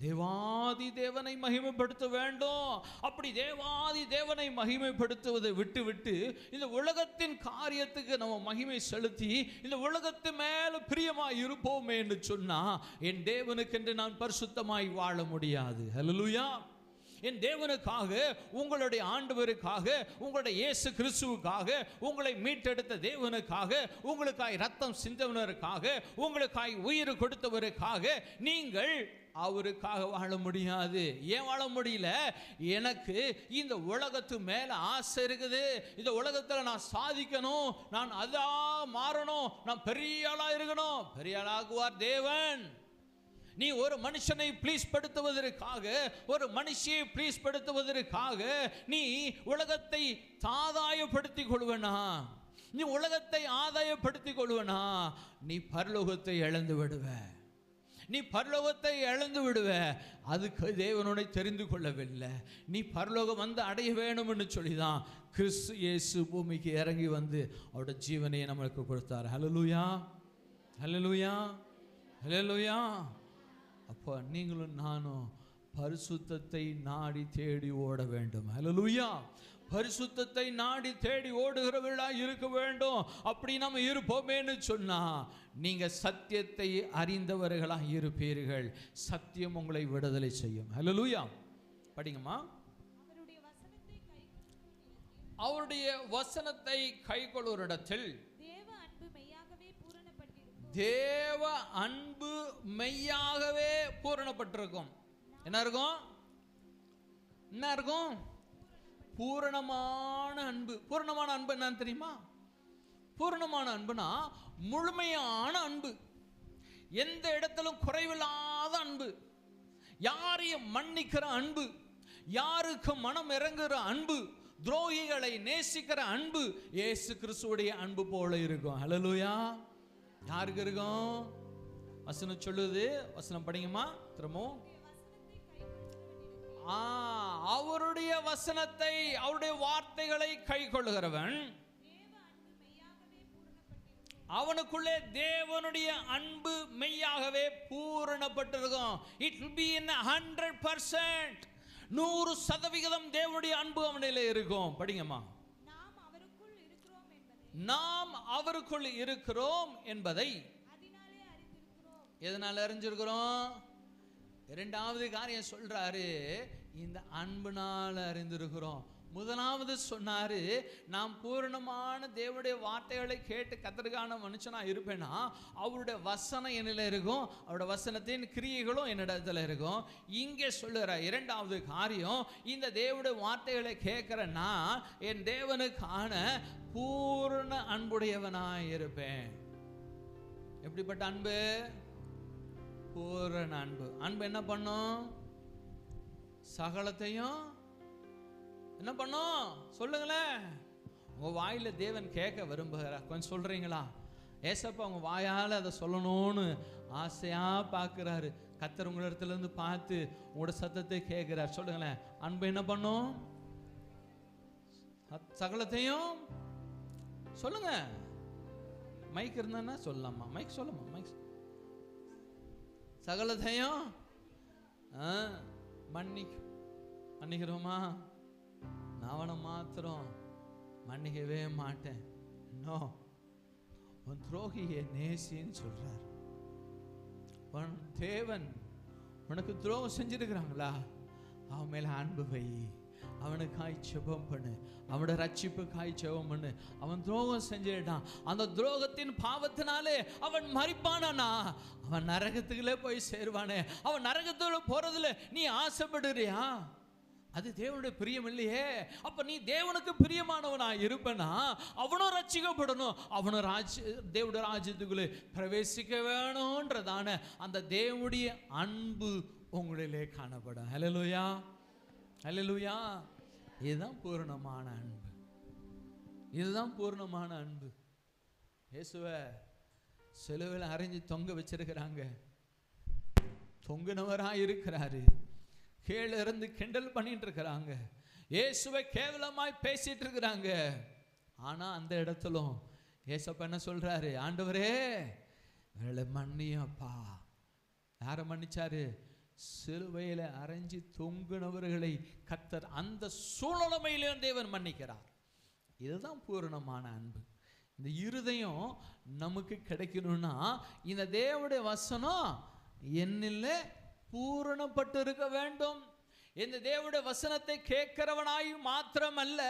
தேவாதி தேவனை மகிமைப்படுத்த வேண்டும். அப்படி தேவாதி தேவனை மகிமைப்படுத்துவதை விட்டு விட்டு இந்த உலகத்தின் காரியத்துக்கு நம்ம மகிமை செலுத்தி இந்த உலகத்து மேல பிரியமாய் இருப்போமே என்று சொன்னா, என் தேவனுக்கென்று நான் பரிசுத்தமாய் வாழ முடியாது. ஹல்லேலூயா. என் தேவனுக்காக, உங்களுடைய ஆண்டவருக்காக, உங்களுடைய இயேசு கிறிஸ்துவுக்காக, உங்களை மீட்டெடுத்த தேவனுக்காக, உங்களுக்காய் ரத்தம் சிந்தவனருக்காக, உங்களுக்காய் உயிர் கொடுத்தவருக்காக நீங்கள் அவருக்காக வாழ முடியாது. ஏன் வாழ முடியல? எனக்கு இந்த உலகத்து மேல ஆசை இருக்குது. இந்த உலகத்துல நான் சாதிக்கணும், நான் அதா மாறணும், நான் பெரிய ஆளா இருக்கணும். பெரிய ஆளாகுவார் தேவன். நீ ஒரு மனுஷனை ப்ளீஸ் படுத்துவதற்காக, ஒரு மனுஷியை ப்ளீஸ் படுத்துவதற்காக நீ உலகத்தை தாதாயப்படுத்திக் கொள்வனா? நீ உலகத்தை ஆதாயப்படுத்திக் கொள்வனா நீ பரலோகத்தை இழந்து விடுவ. நீ பரலோகத்தை இழந்து விடுவ. அதுக்கு தேவனோட தெரிந்து கொள்ளவில்லை. நீ பரலோகம் வந்து அடைய வேணும்னு சொல்லிதான் கிறிஸ்து இயேசு பூமிக்கு இறங்கி வந்து அவருடைய ஜீவனையை நம்மளுக்கு கொடுத்தார். ஹல்லேலூயா, ஹல்லேலூயா, ஹல்லேலூயா. அப்போ நீங்களும் நானும் பரிசுத்தத்தை நாடி தேடி ஓட வேண்டும். ஹல்லேலூயா. பரிசுத்தத்தை நாடி தேடி ஓடுகிறவர்களாக இருக்க வேண்டும். அப்படி நம்ம இருப்போமேன்னு சொன்னா நீங்க சத்தியத்தை அறிந்தவர்களாக இருப்பீர்கள். சத்தியம் உங்களை விடுதலை செய்யும். ஹல்லேலூயா. படிங்கம்மா. அவருடைய வசனத்தை கைக்கொள்ளும் இடத்தில் தேவ அன்பு மெய்யாகவே பூரணப்பட்டிருக்கும். என்ன இருக்கும்? என்ன இருக்கும்? பூரணமான அன்பு. பூரணமான அன்பு என்னன்னு தெரியுமா? பூரணமான அன்புனா முழுமையான அன்பு, எந்த இடத்திலும் குறைவில்லாத அன்பு, யாரையும் மன்னிக்கிற அன்பு, யாருக்கு மனம் இறங்குற அன்பு, துரோகிகளை நேசிக்கிற அன்பு இயேசு கிறிஸ்துவுடைய அன்பு போல இருக்கும். ஹல்லேலூயா. யாருக்கு இருக்கும்? வசனம் சொல்லுது. வசனம் படிங்கம்மா திரும்பவும். அவருடைய வசனத்தை, அவருடைய வார்த்தைகளை கை கொள்ளுகிறவன் அவனுக்குள்ளே தேவனுடைய அன்பு மெய்யாகவே பூரணப்பட்டிருக்கும். It will be in 100%. 100% தேவனுடைய அன்பு அவனிலே இருக்கும். படிங்கம்மா. நாம் அவருக்குள் இருக்கிறோம் என்பதை எதனால அறிஞ்சிருக்கிறோம்? இரண்டாவது காரியம் சொல்றாரு, இந்த அன்புனால அறிந்திருக்கிறோம். முதலாவது சொன்னாரு, நாம் பூரணமான தேவனுடைய வார்த்தைகளை கேட்டு கத்தருக்கான மனுஷனா இருப்பேனா அவருடைய வசனம் என்னில இருக்கும், அவருடைய வசனத்தின் கிரியைகளும் என்னிடத்துல இருக்கும். இங்கே சொல்லுற இரண்டாவது காரியம், இந்த தேவனுடைய வார்த்தைகளை கேட்கிறேன்னா என் தேவனுக்கான பூரண அன்புடையவனாய் இருப்பேன். எப்படிப்பட்ட அன்பு? பூரண அன்பு. அன்பு என்ன பண்ணும்? சகலத்தையும் என்ன பண்ணும்? சொல்லுங்களேன். உங்க வாயில தேவன் கேட்க விரும்புகிறார். கொஞ்சம் சொல்றீங்களா? ஏசப்பா உங்க வாயால அதை சொல்லணும்னு ஆசையா பார்க்கிறாரு. கர்த்தர் உங்க இடத்துல இருந்து பார்த்து உங்களோட சத்தத்தை கேட்கிறார். சொல்லுங்களேன். அன்பு என்ன பண்ணும்? சகலத்தையும் சொல்லுங்க. மைக் இருந்தா சொல்லலாமா? மைக் சொல்லுமா? மைக். சகலத்தையும் மன்னிக்கிறோமா? நான் அவனை மாத்திரம் மன்னிக்கவே மாட்டேன். நோ, உன் துரோகியை நேசின்னு சொல்றார். உன் தேவன் உனக்கு துரோகம் செஞ்சிருக்கிறாங்களா, அவன் மேல அன்பு வை, அவனுக்காய் ஜெபம் பண்ணு, அவனோட ரட்சிப்புக்காய் ஜெபம் பண்ணு. அவன் துரோகம் செஞ்சிட்டான், அந்த துரோகத்தின் பாவத்தினாலே அவன் மரிப்பானா, அவன் நரகத்துக்குள்ளே போய் சேருவானே. அவன் நரகத்துல போறதுல நீ ஆசைப்படுறியா? அது தேவனுடைய பிரியம் இல்லையே. அப்ப நீ தேவனுக்கு பிரியமானவனா இருப்பனா அவனும் ரட்சிக்கப்படணும், அவனும் தேவனுடைய ராஜ்யத்துக்குள்ளே பிரவேசிக்க வேணும்ன்றதான அந்த தேவனுடைய அன்பு உங்களிலே காணப்படும். ஹல்லேலூயா, ஹல்லேலூயா. இதுதான் பூரணமான அன்பு. இதுதான் பூரணமான அன்பு. இயேசுவை சிலுவையில் அறைஞ்சு தொங்க வச்சிருக்கிறாங்க. தொங்குனவரா இருக்கிறாரு. கீழே இருந்து கிண்டல் பண்ணிட்டு இருக்கிறாங்க. இயேசுவை கேவலமாய் பேசிட்டு இருக்கிறாங்க. ஆனா அந்த இடத்திலும் இயேசப்பா என்ன சொல்றாரு? ஆண்டவரே இவளை மன்னியப்பா. யாரை மன்னிச்சாரு? சிலுவையில அரைஞ்சி தொங்குனவர்களை கர்த்தர் அந்த சூழ்நிலையிலும் தேவன் மன்னிக்கிறார். இதுதான் பூரணமான அன்பு. இந்த இருதயம் நமக்கு கிடைக்கணும்னா இந்த தேவனுடைய வசனம் என்னில் பூரணப்பட்டு இருக்க வேண்டும். இந்த தேவனுடைய வசனத்தை கேட்கிறவனாய் மாத்திரமல்ல,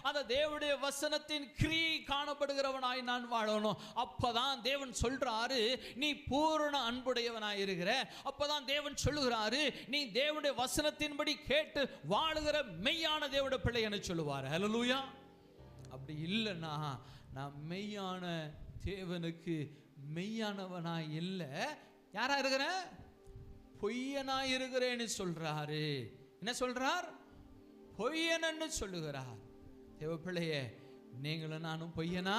அந்த தேவனுடைய வசனத்தின் கிரியை காணப்படுகிறவனாய் நான் வாழணும். அப்பதான் தேவன் சொல்றாரு நீ பூரண அன்புடையவனாய் இருக்கிற. அப்பதான் தேவன் சொல்லுகிறாரு நீ தேவனுடைய வசனத்தின்படி கேட்டு வாழுகிற மெய்யான தேவனுடைய பிள்ளை என்று சொல்லுவார். ஹல்லேலூயா. அப்படி இல்லைன்னா நான் மெய்யான தேவனுக்கு மெய்யானவனாய் இல்லை, யாரா இருக்கிறேன்? பொய்யனாய் இருக்கிறேன்னு சொல்றாரு. என்ன சொல்றார்? பொய்யனன்னு சொல்லுகிறார். தேவ பிள்ளையே, நீங்களும் நானும் பொய்யனா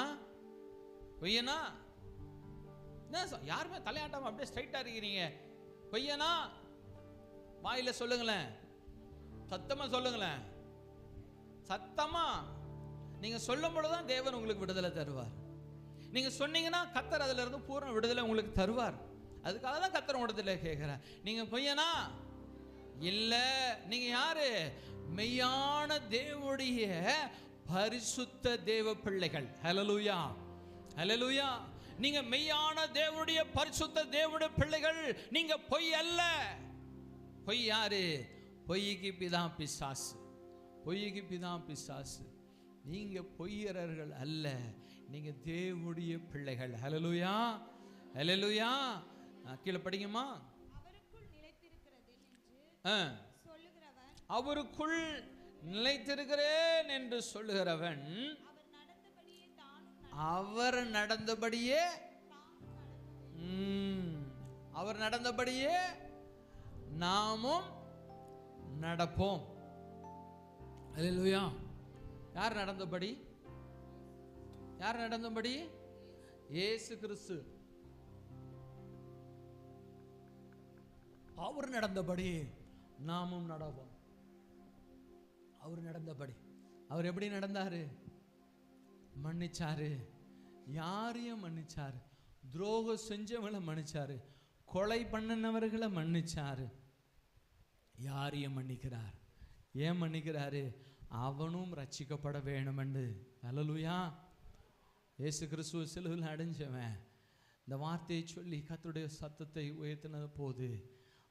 பொய்யனா? யாருமே தலையாட்டாம அப்படியே ஸ்ட்ரைட்டா இருக்கிறீங்க. பொய்யனா? வாயில சொல்லுங்களேன், சத்தமா சொல்லுங்களேன். சத்தமா நீங்க சொல்லும் பொழுதுதான் தேவன் உங்களுக்கு விடுதலை தருவார். நீங்க சொன்னீங்கன்னா கர்த்தர் அதுல இருந்து பூர்ண விடுதலை உங்களுக்கு தருவார். அதுக்காக தான் கர்த்தர் விடுதலை கேட்கிறார். நீங்க பொய்யனா? இல்ல. நீங்க யாரு? மெய்யான தேவனுடைய பரிசுத்த தேவ பிள்ளைகள். ஹல்லேலூயா, ஹல்லேலூயா. நீங்க மெய்யான தேவனுடைய பரிசுத்த தேவனுடைய பிள்ளைகள். நீங்க பொய் அல்ல. பொய் யாரு? பொய்க்கு பிதான் பிசாசு. பொய்க்கு பிதான் பிசாசு. நீங்க பொய்யர்கள் அல்ல, நீங்க தேவனுடைய பிள்ளைகள். ஹல்லேலூயா, ஹல்லேலூயா. கீழே படிங்கம்மா. அவருக்குள் நிலைத்திருக்கிறேன் என்று சொல்லுகிறவன், அவருக்குள் நிலைத்திருக்கிறேன் என்று சொல்லுகிறவன் அவர் நடந்தபடியே அவர் நடந்தபடியே நாமும் நடப்போம். அல்லேலூயா. யார் நடந்தபடி? யார் நடந்தபடி? இயேசு கிறிஸ்து. அவர் நடந்தபடி நாமும் நடப்போம். அவர் நடந்தபடி. அவர் எப்படி நடந்தாரு? மன்னிச்சாரு. யாரையும் மன்னிச்சாரு. துரோகம் செஞ்சவங்களை மன்னிச்சாரு. கொலை பண்ணினவர்களை மன்னிச்சாரு. யாரையும் மன்னிக்கிறார். ஏன் மன்னிக்கிறாரு? அவனும் ரட்சிக்கப்பட வேணும் என்று. அல்லேலூயா. இயேசு கிறிஸ்துவ சிலுவையில் அடைஞ்சவன் இந்த வார்த்தையை சொல்லி கர்த்தருடைய சத்தத்தை உயர்த்தின போது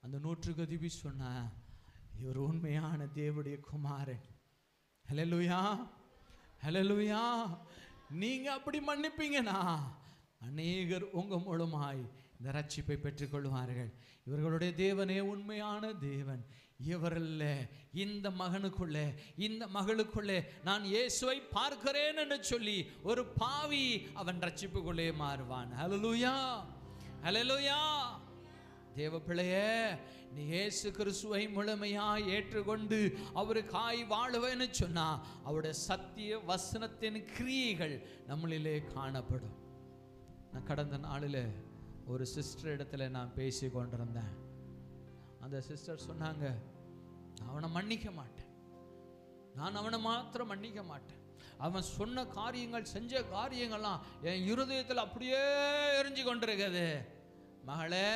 அந்த 100 அதிபதி சொன்னா, இவர் உண்மையான தேவனுடைய குமாரன். ஹல்லேலூயா, ஹல்லேலூயா. நீங்க அப்படி மன்னிப்பீங்கன்னா அநேகர் உங்க மூலமாய் இந்த ரட்சிப்பை பெற்றுக்கொள்வார்கள். இவர்களுடைய தேவனே உண்மையான தேவன். இவரல்ல, இந்த மகனுக்குள்ளே இந்த மகளுக்குள்ளே நான் இயேசுவை பார்க்கிறேன் என்று சொல்லி ஒரு பாவி அவன் ரட்சிப்புக்குள்ளே மாறுவான். ஹல்லேலூயா, ஹல்லேலூயா. தேவ பிள்ளையே, நீ இயேசு கிறிஸ்துவை முழுமையாய் ஏற்றுக்கொண்டு அவருக்காய் வாழுவேன்னு சொன்னா அவருடைய சத்திய வசனத்தின் கிரியைகள் நம்மளிலே காணப்படும். நான் கடந்த நாளில் ஒரு சிஸ்டர் இடத்துல நான் பேசி கொண்டிருந்தேன். அந்த சிஸ்டர் சொன்னாங்க, அவனை மன்னிக்க மாட்டேன், நான் அவனை மாத்திரம் மன்னிக்க மாட்டேன். அவன் சொன்ன காரியங்கள் செஞ்ச காரியங்கள்லாம் என் இருதயத்தில் அப்படியே எரிஞ்சு கொண்டிருக்கிறது. மகளே,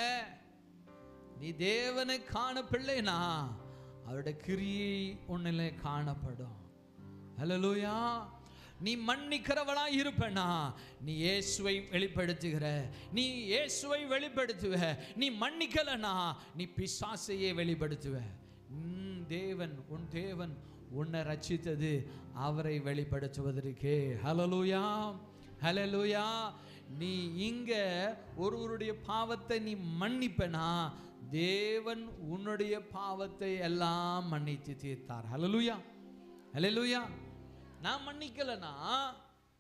நீ தேவனுக்கான பிள்ளைனா அவருடைய கிரியை உன்னிலே காணப்படும். ஹல்லேலூயா. நீ மன்னிக்கிறவளா இருப்பனா நீ இயேசுவை வெளிப்படுத்துகிற, நீ இயேசுவை வெளிப்படுத்துவ. நீ மன்னிக்கலனா நீ பிசாசையே வெளிப்படுத்துவ. உன் தேவன் உன்னை ரட்சித்தது அவரை வெளிப்படுத்துவதற்கே. ஹல்லேலூயா, ஹல்லேலூயா. நீ இங்க ஒருவருடைய பாவத்தை நீ மன்னிப்பனா தேவன் உன்னுடைய பாவத்தை எல்லாம் மன்னித்து தீர்த்தார். ஹல்லேலூயா, ஹல்லேலூயா. நான் மன்னிக்கலனா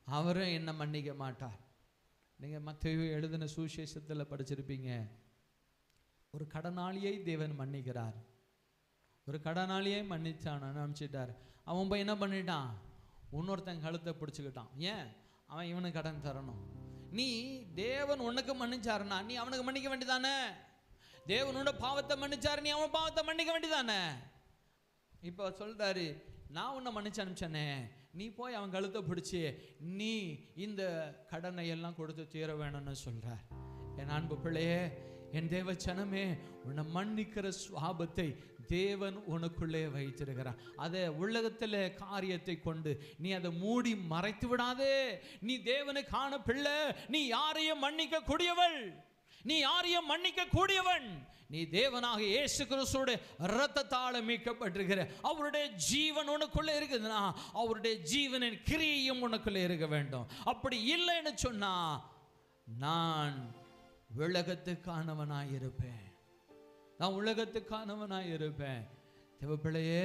அவரும் என்ன மன்னிக்க மாட்டார். நீங்க மத்தேயு எழுதின சுவிசேஷத்தில் படிச்சிருப்பீங்க. ஒரு கடனாளியை தேவன் மன்னிக்கிறார். ஒரு கடனாளியை மன்னிச்சான், அனுப்பிச்சிட்டார். அவன் போய் என்ன பண்ணிட்டான்? இன்னொருத்தன் கழுத்தை பிடிச்சுக்கிட்டான். ஏன்? அவன் இவனுக்கு கடன் தரணும். நீ தேவன் உனக்கு மன்னிச்சாருன்னா நீ அவனுக்கு மன்னிக்க வேண்டியதானே? தேவனோட பாவத்தை மன்னிச்சாரு, நீ அவன் பாவத்தை மன்னிக்க வேண்டியதானே? இப்போ சொல்றாரு, நான் உன்னை மன்னிச்சு அனுப்பிச்சனே, நீ போய் அவன் கழுத்தை பிடிச்சி நீ இந்த கடனை எல்லாம் கொடுத்து தீர வேணும்னு சொல்றார். என் அன்பு பிள்ளையே, என் தேவ சனமே, உன்னை மன்னிக்கிற சுவாபத்தை தேவன் உனக்குள்ளே வைத்திருக்கிறார். அதை உலகத்தில் காரியத்தை கொண்டு நீ அதை மூடி மறைத்து விடாதே. நீ தேவனுக்கான பிள்ளை. நீ யாரையும் மன்னிக்க கூடியவள், நீ யாரையும் மன்னிக்க கூடியவன். நீ தேவனாக இயேசு கிறிஸ்துவோட இரத்தத்தால் மீட்கப்பட்டிருக்கிற அவருடைய ஜீவன் உனக்குள்ளே இருக்குதுன்னா அவருடைய ஜீவனின் கிரியையும் உனக்குள்ளே இருக்க வேண்டும். அப்படி இல்லைன்னு சொன்னா நான் உலகத்துக்கானவனாய் இருப்பேன், நான் உலகத்துக்கானவனாய் இருப்பேன். தேவப்பிள்ளையே,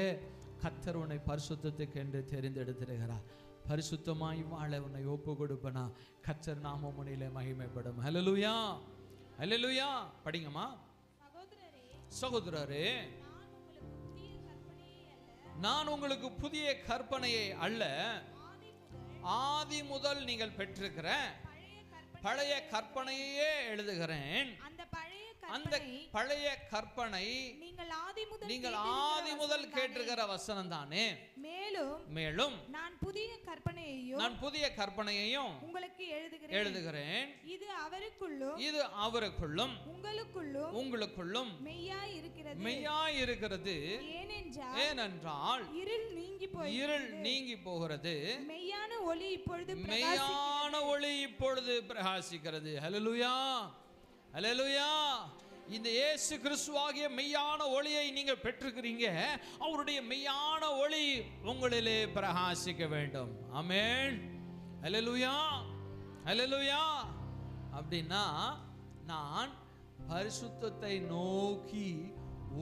கர்த்தர் உன்னை பரிசுத்தத்துக்கு என்று தெரிந்தெடுத்திருக்கிறார். பரிசுத்தமாய் வாழ உன்னை ஒப்பு கொடுப்பனா கர்த்தர் நாம முன்னிலே மகிமைப்படும். ஹல்லேலூயா, ஹல்லேலூயா. படிங்கம்மா. சகோதரரே, நான் உங்களுக்கு புதிய கற்பனையை அல்ல, ஆதி முதல் நீங்கள் பெற்றிருக்கிற பழைய கற்பனையே எழுதுகிறேன். அந்த பழைய கற்பனை நீங்கள் ஆதி முதல் கேட்டிருக்கிற வசனம் தானே. மேலும் நான் புதிய கற்பனையையும் உங்களுக்கு எழுதுகிறேன். இது அவருக்குள்ளும் உங்களுக்குள்ளும் மெய்யாய் இருக்கிறது. ஏனென்றால் இருள் நீங்கி போகிறது, மெய்யான ஒளி இப்பொழுது பிரகாசிக்கிறது. ஹல்லேலூயா, ஹல்லேலூயா. இந்த இயேசு கிறிஸ்துவாகிய மெய்யான ஒளியை நீங்க பெற்றுக்கிறீங்க. அவருடைய மெய்யான ஒளி உங்களிலே பிரகாசிக்க வேண்டும். ஆமென், ஹல்லேலூயா, ஹல்லேலூயா. அப்படின்னா நான் பரிசுத்தத்தை நோக்கி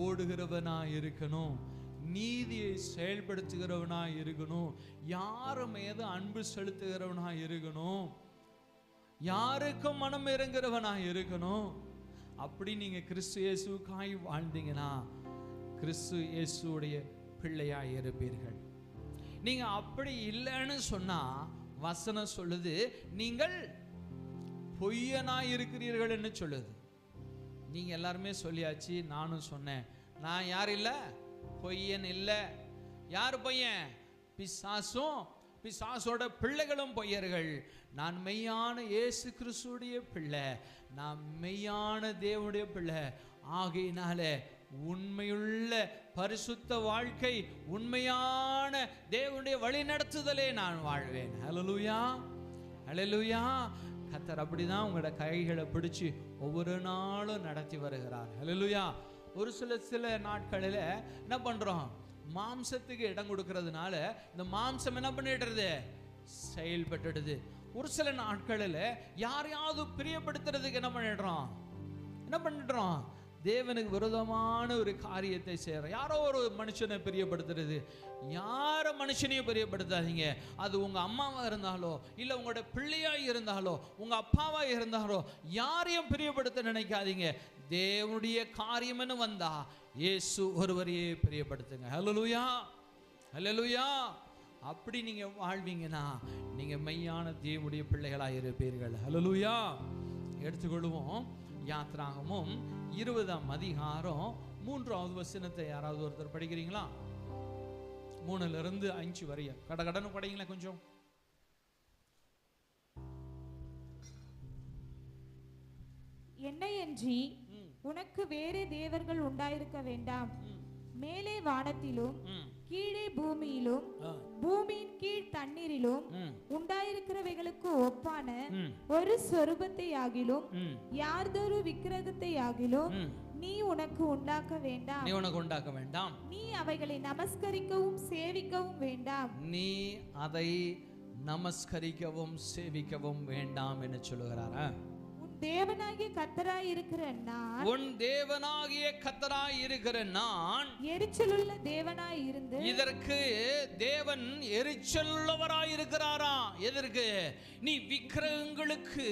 ஓடுகிறவனா இருக்கணும், நீதியை செயல்படுத்துகிறவனா இருக்கணும், யார் மீது அன்பு செலுத்துகிறவனா இருக்கணும், யாருக்கும் மனம் இறங்குறவனா இருக்கணும். அப்படி நீங்க கிறிஸ்து இயேசுக்காய் வாழ்ந்தீங்கன்னா கிறிஸ்து இயேசுடைய பிள்ளையாய் இருப்பீர்கள். நீங்க அப்படி இல்லைன்னு சொன்னா வசனம் சொல்லுது நீங்கள் பொய்யனாய் இருக்கிறீர்கள் என்று சொல்லுது. நீங்க எல்லாருமே சொல்லியாச்சு, நானும் சொன்னேன். நான் யார் இல்லை? பொய்யன் இல்லை. யார் பொய்யன்? பிசாசும் பிசாசோட பிள்ளைகளும் பொய்யர்கள். நான் மெய்யான இயேசு கிறிஸ்துடைய பிள்ளை, நான் மெய்யான தேவனுடைய பிள்ளை. ஆகையினால உண்மையுள்ள பரிசுத்த வாழ்க்கை, உண்மையான தேவனுடைய வழி நடத்துதலே நான் வாழ்வேன். ஹல்லேலூயா, ஹல்லேலூயா. கர்த்தர் அப்படிதான் உங்களோட கைகளை பிடிச்சு ஒவ்வொரு நாளும் நடத்தி வருகிறார். ஹல்லேலூயா. ஒரு சில நாட்களில் என்ன பண்றோம்? மாம்சத்துக்கு இடம் கொடுக்கறதுனால இந்த மாம்சம் என்ன பண்ணிடுறது? செயல்பட்டுடுது. ஒரு சில நாட்களில் யாரையாவது பிரியப்படுத்துறதுக்கு என்ன பண்ணிடுறோம்? தேவனுக்கு விரோதமான ஒரு காரியத்தை செய்யறோம். யாரோ ஒரு மனுஷனை பிரியப்படுத்துறது. யார மனுஷனையும் பிரியப்படுத்தாதீங்க. அது உங்க அம்மாவா இருந்தாலோ, இல்ல உங்களோட பிள்ளையா இருந்தாலோ, உங்க அப்பாவா இருந்தாலோ, யாரையும் பிரியப்படுத்த நினைக்காதீங்க. தேவனுடைய காரியம்னு வந்தா இயேசு ஒருவரையே பிரியப்படுத்துங்க. ஹல்லேலூயா, ஹல்லேலூயா. அப்படி நீங்க வாழ்வீங்கன்னா நீங்க மெய்யான தேவனுடைய பிள்ளைகளாக இருப்பீர்கள். ஹல்லேலூயா. எடுத்துக்கொள்வோம். யாத்ராகமம் 20ஆம் அதிகாரம் 3வது வசனத்தை யாராவது ஒருத்தர் படிக்கிறீங்களா? 3லிருந்து 5 வரைய கடகடன்னு படிங்களா கொஞ்சம். என்னையன்றி உனக்கு வேறே தேவர்கள் உண்டாயிருக்க வேண்டாம். மேலே வானத்திலும் கீழே பூமியிலும் பூமியின் கீழ் தண்ணீரிலும் உண்டாயிருக்கிறவைகளுக்கு ஒப்பான ஒரு சொரூபத்தை ஆகிலும் யார்தொரு விக்கிரகத்தை ஆகிலும் நீ உனக்கு உண்டாக்க வேண்டாம். நீ அவைகளை நமஸ்கரிக்கவும் சேவிக்கவும் வேண்டாம். நீ அதை நமஸ்கரிக்கவும் சேவிக்கவும் வேண்டாம் என்று சொல்லுகிறாரா? தேவனாகிய கர்த்தராய் இருக்கிற நான் எரிச்சலுள்ள தேவனாய் இருந்து இதற்கு தேவன் எரிச்சலுள்ளவராய் இருக்கிறாரா? எதற்கு? நீ விக்கிரகங்களுக்கு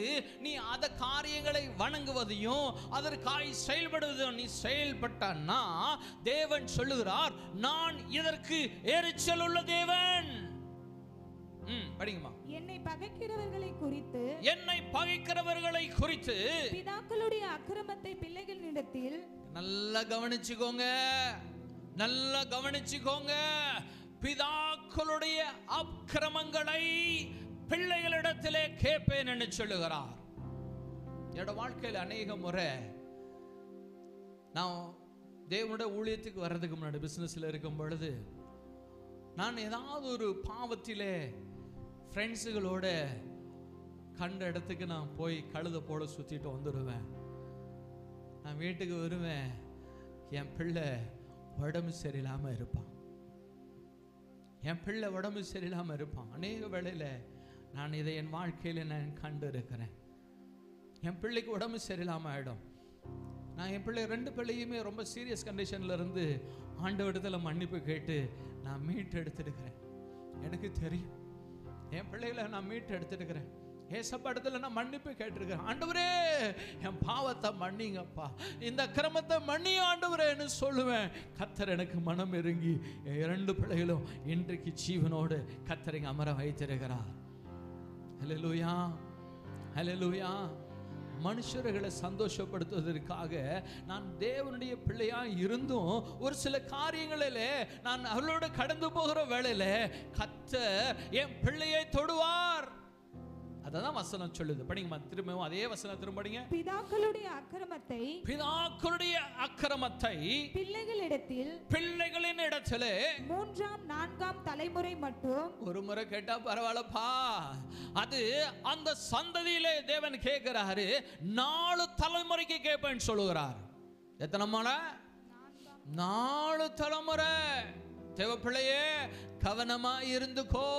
நீ அத காரியங்களை வணங்குவதையும் அதற்காய் செயல்படுவதையும் நீ செயல்பட்டான்னா தேவன் சொல்லுகிறார், நான் இதற்கு எரிச்சலுள்ள தேவன். படிங்கம்மா. என்னை பகைக்கிறவர்களை குறித்து பிதாக்களுடைய அக்கிரமத்தை பிள்ளைகளிடத்தில் நல்லா கவனிச்சுக்கோங்க. பிதாக்களுடைய அக்கிரமங்களை பிள்ளைகளிடத்திலே கேட்பேன் என்று சொல்லுகிறார். என்னோட வாழ்க்கையில் அநேக முறை நான் தேவனுடைய ஊழியத்துக்கு வர்றதுக்கு முன்னாடி பிசினஸ்ல இருக்கும் பொழுது நான் ஏதாவது ஒரு பாவத்திலே ஃப்ரெண்ட்ஸுகளோட கண்ட இடத்துக்கு நான் போய் கழுதை போட சுற்றிட்டு வந்துடுவேன். நான் வீட்டுக்கு வருவேன், என் பிள்ளை உடம்பு சரியில்லாமல் இருப்பான். அநேக வேளையில் நான் இதை என் வாழ்க்கையில் நான் கண்டு இருக்கிறேன். என் பிள்ளைக்கு உடம்பு சரியில்லாமல் ஆகிடும். நான் என் பிள்ளை 2 பிள்ளையுமே ரொம்ப சீரியஸ் கண்டிஷனில் இருந்து ஆண்டவரிடத்தில் மன்னிப்பு கேட்டு நான் மீட்டு எடுத்துடுக்கிறேன். எனக்கு தெரியும் என் பிள்ளைகளை நான் மீட்டு எடுத்துடுக்கிறேன். ஏசப்பா இடத்துல நான் மன்னிப்பு கேட்டிருக்கிறேன். ஆண்டவரே என் பாவத்தை மன்னிங்கப்பா, இந்த கிரமத்தை மன்னி ஆண்டவரேன்னு சொல்லுவேன். கர்த்தர் எனக்கு மனம் இறங்கி 2 பிள்ளைகளும் இன்றைக்கு ஜீவனோடு கர்த்தர் அமர வைத்திருக்கிறார். ஹல்லேலூயா, ஹல்லேலூயா. மனுஷர்களை சந்தோஷப்படுத்துவதற்காக நான் தேவனுடைய பிள்ளையா இருந்தும் ஒரு சில காரியங்களில் நான் அவளோட கடந்து போகிற வேளையில கர்த்தர் என் பிள்ளையை தொடுவார். அதான் வசனம் சொல்லுது. படிங்க திரும்பவும் அதே வசனம் திரும்ப படிங்க. பிதாக்களுடைய அக்கிரமத்தை பிள்ளைகளின் இடத்திலே 3ஆம் 4ஆம் தலைமுறை மட்டும். ஒரு முறை கேட்டா பரவாயில்லப்பா, அது அந்த சந்ததியிலே தேவன் கேட்கிறாரு. 4 தலைமுறைக்கு கேட்பேன்னு சொல்லுகிறார். எத்தனை முறை? 4 தலைமுறை. தேவ பிள்ளையே, கவனமா இருந்துக்கோ.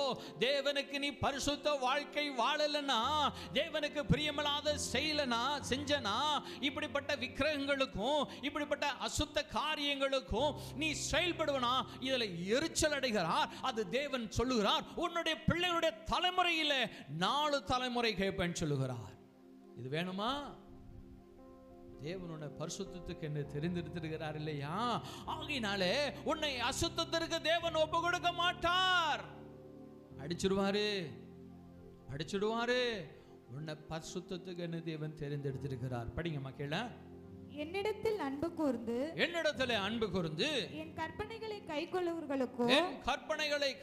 தேவனுக்கு நீ பரிசுத்த வாழ்க்கை வாழலனா, தேவனுக்கு பிரியமில்லாத செஞ்சனா, இப்படிப்பட்ட விக்கிரகங்களுக்கும் இப்படிப்பட்ட அசுத்த காரியங்களுக்கும் நீ செயல்படுவனா, இதுல எரிச்சல் அடைகிறார். அது தேவன் சொல்லுகிறார், உன்னுடைய பிள்ளைகளுடைய தலைமுறையில 4 தலைமுறை கேட்பேன்னு சொல்லுகிறார். இது வேணுமா? தேவனுடைய பரிசுத்தத்துக்கு என்ன தெரிந்தெடுத்திருக்கிறார் இல்லையா? ஆகையினாலே உன்னை அசுத்தத்திற்கு தேவன் ஒப்பு கொடுக்க மாட்டார். அடிச்சிடுவாரு. உன்னை பரிசுத்தத்துக்கு என்ன தேவன் தெரிந்தெடுத்திருக்கிறார். படிங்க மக்களே. என்னிடத்தில் அன்பு கூர்ந்து என் கற்பனைகளை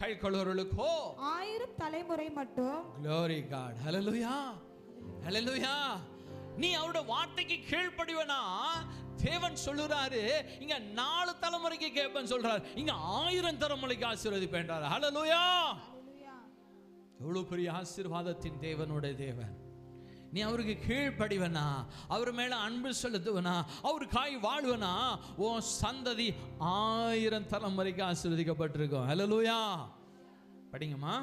கைக்கொள்ளுகிறவர்களுக்கோ 1000 தலைமுறை மட்டும். Glory God. Hallelujah. நீ அவருடைய வார்த்தைக்கு கீழ்ப்படிவனா, தேவன் சொல்லுறாரு இங்க 4 தலைமுறைக்கு கேட்பேன் சொல்றாரு, இங்க 1000 தலைமுறைக்கு ஆசீர்வதிப்பேன். ஹல்லேலூயா. எவ்வளவு பெரிய ஆசீர்வாதத்தின் தேவனுடைய தேவன். நீ அவருக்கு கீழ்ப்படிவனா, அவர் மேல அன்பு செலுத்துவனா, அவருக்காய் வாழ்வனா, உன் சந்ததி 1000 தலைமுறைக்கு ஆசீர்வதிக்கப்பட்டிருக்கும். ஹல்லேலூயா. படிங்கம்மா.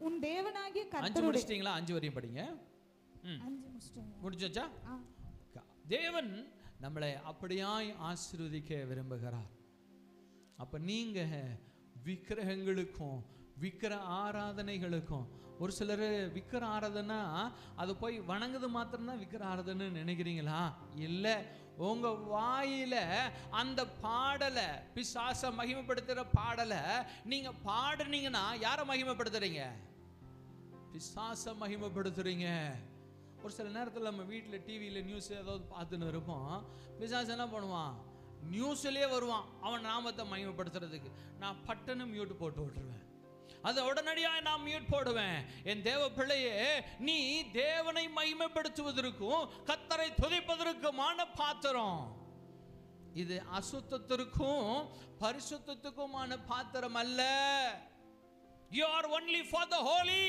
உன் தேவனாகிய கர்த்தருடைய 5 முடிச்சிட்டீங்களா? 5 வரையும் படிங்க. முடிச்சா? தேவன் நம்மளை அப்படியாய் ஆசீர்வதிக்க விரும்புகிறார். அப்ப நீங்க விக்கிரகங்களுக்கும் விக்கிர ஆராதனைகளுக்கும், ஒரு சிலர் விக்கிர ஆராதனை அது போய் வணங்குது மாத்திரம்தான் விக்கிர ஆராதனை நினைக்கிறீங்களா? இல்லை, உங்க வாயில அந்த பாடலை, பிசாச மகிமைப்படுத்துற பாடலை நீங்க பாடுனீங்கன்னா யாரை மகிமைப்படுத்துறீங்க? பிசாச மகிமைப்படுத்துறீங்க. ஒரு சில நேரத்தில் நம்ம வீட்டில் டிவியில் நியூஸ் ஏதாவது பார்த்துன்னு இருப்போம். பிசாசு என்ன பண்ணுவான்? நியூஸ்லேயே வருவான் அவன் நாமத்தை மகிமைப்படுத்துறதுக்கு. நான் பட்டன்னு மியூட் போட்டு விட்டுருவேன். அதை உடனடியாக நான் மியூட் போடுவேன். என் தேவ பிள்ளையே, நீ தேவனை மகிமைப்படுத்துவதற்கும் கர்த்தரை துதிப்பதற்குமான பாத்திரம். இது அசுத்தத்திற்கும் பரிசுத்தத்துக்குமான பாத்திரம் அல்ல. You are only for the holy.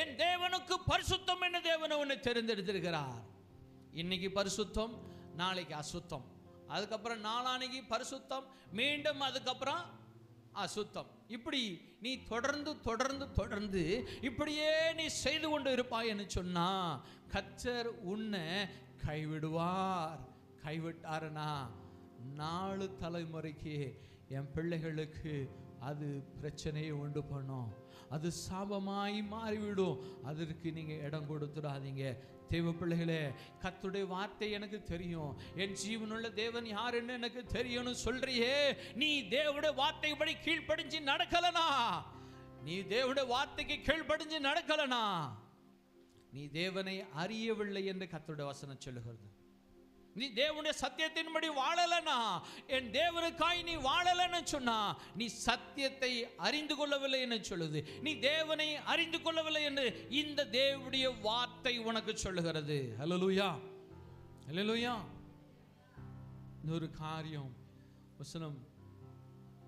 என் தேவனுக்கு பரிசுத்தம் என்ன தேவன் உன்னை தெரிந்தெடுத்திருக்கிறார். இன்னைக்கு பரிசுத்தம், நாளைக்கு அசுத்தம், அதுக்கப்புறம் நாளானைக்கு பரிசுத்தம், மீண்டும் அதுக்கப்புறம் அசுத்தம். இப்படி நீ தொடர்ந்து தொடர்ந்து தொடர்ந்து இப்படியே நீ செய்து கொண்டு இருப்பாய் என்று சொன்னா கர்த்தர் உன்னை கைவிடுவார். கைவிட்டாருனா 4 தலைமுறைக்கு என் பிள்ளைகளுக்கு அது பிரச்சனையை உண்டு பண்ணும். அது சாபமாய் மாறிவிடும். அதற்கு நீங்க இடம் கொடுத்துடாதீங்க. தேவ பிள்ளைகளே, கர்த்தருடைய வார்த்தை எனக்கு தெரியும், என் ஜீவனுள்ள தேவன் யாருன்னு எனக்கு தெரியும்னு சொல்றியே, நீ தேவனுடைய வார்த்தைப்படி கீழ்ப்படிஞ்சு நடக்கலனா, நீ தேவனுடைய வார்த்தைக்கு கீழ்ப்படிஞ்சு நடக்கலனா, நீ தேவனை அறியவில்லை என்று கர்த்தருடைய வசனம் சொல்லுகிறது. நீ தேவனுடைய சத்தியத்தின்படி வாழலனா, என் தேவனுக்காய் நீ வாழலன்னு சொன்னா நீ சத்தியத்தை அறிந்து கொள்ளவில்லை என்று சொல்லுது. நீ தேவனை அறிந்து கொள்ளவில்லை என்று இந்த தேவனுடைய வார்த்தை உனக்கு சொல்லுகிறது. ஹல்லேலூயா, ஹல்லேலூயா. இன்னொரு காரியம், வசனம்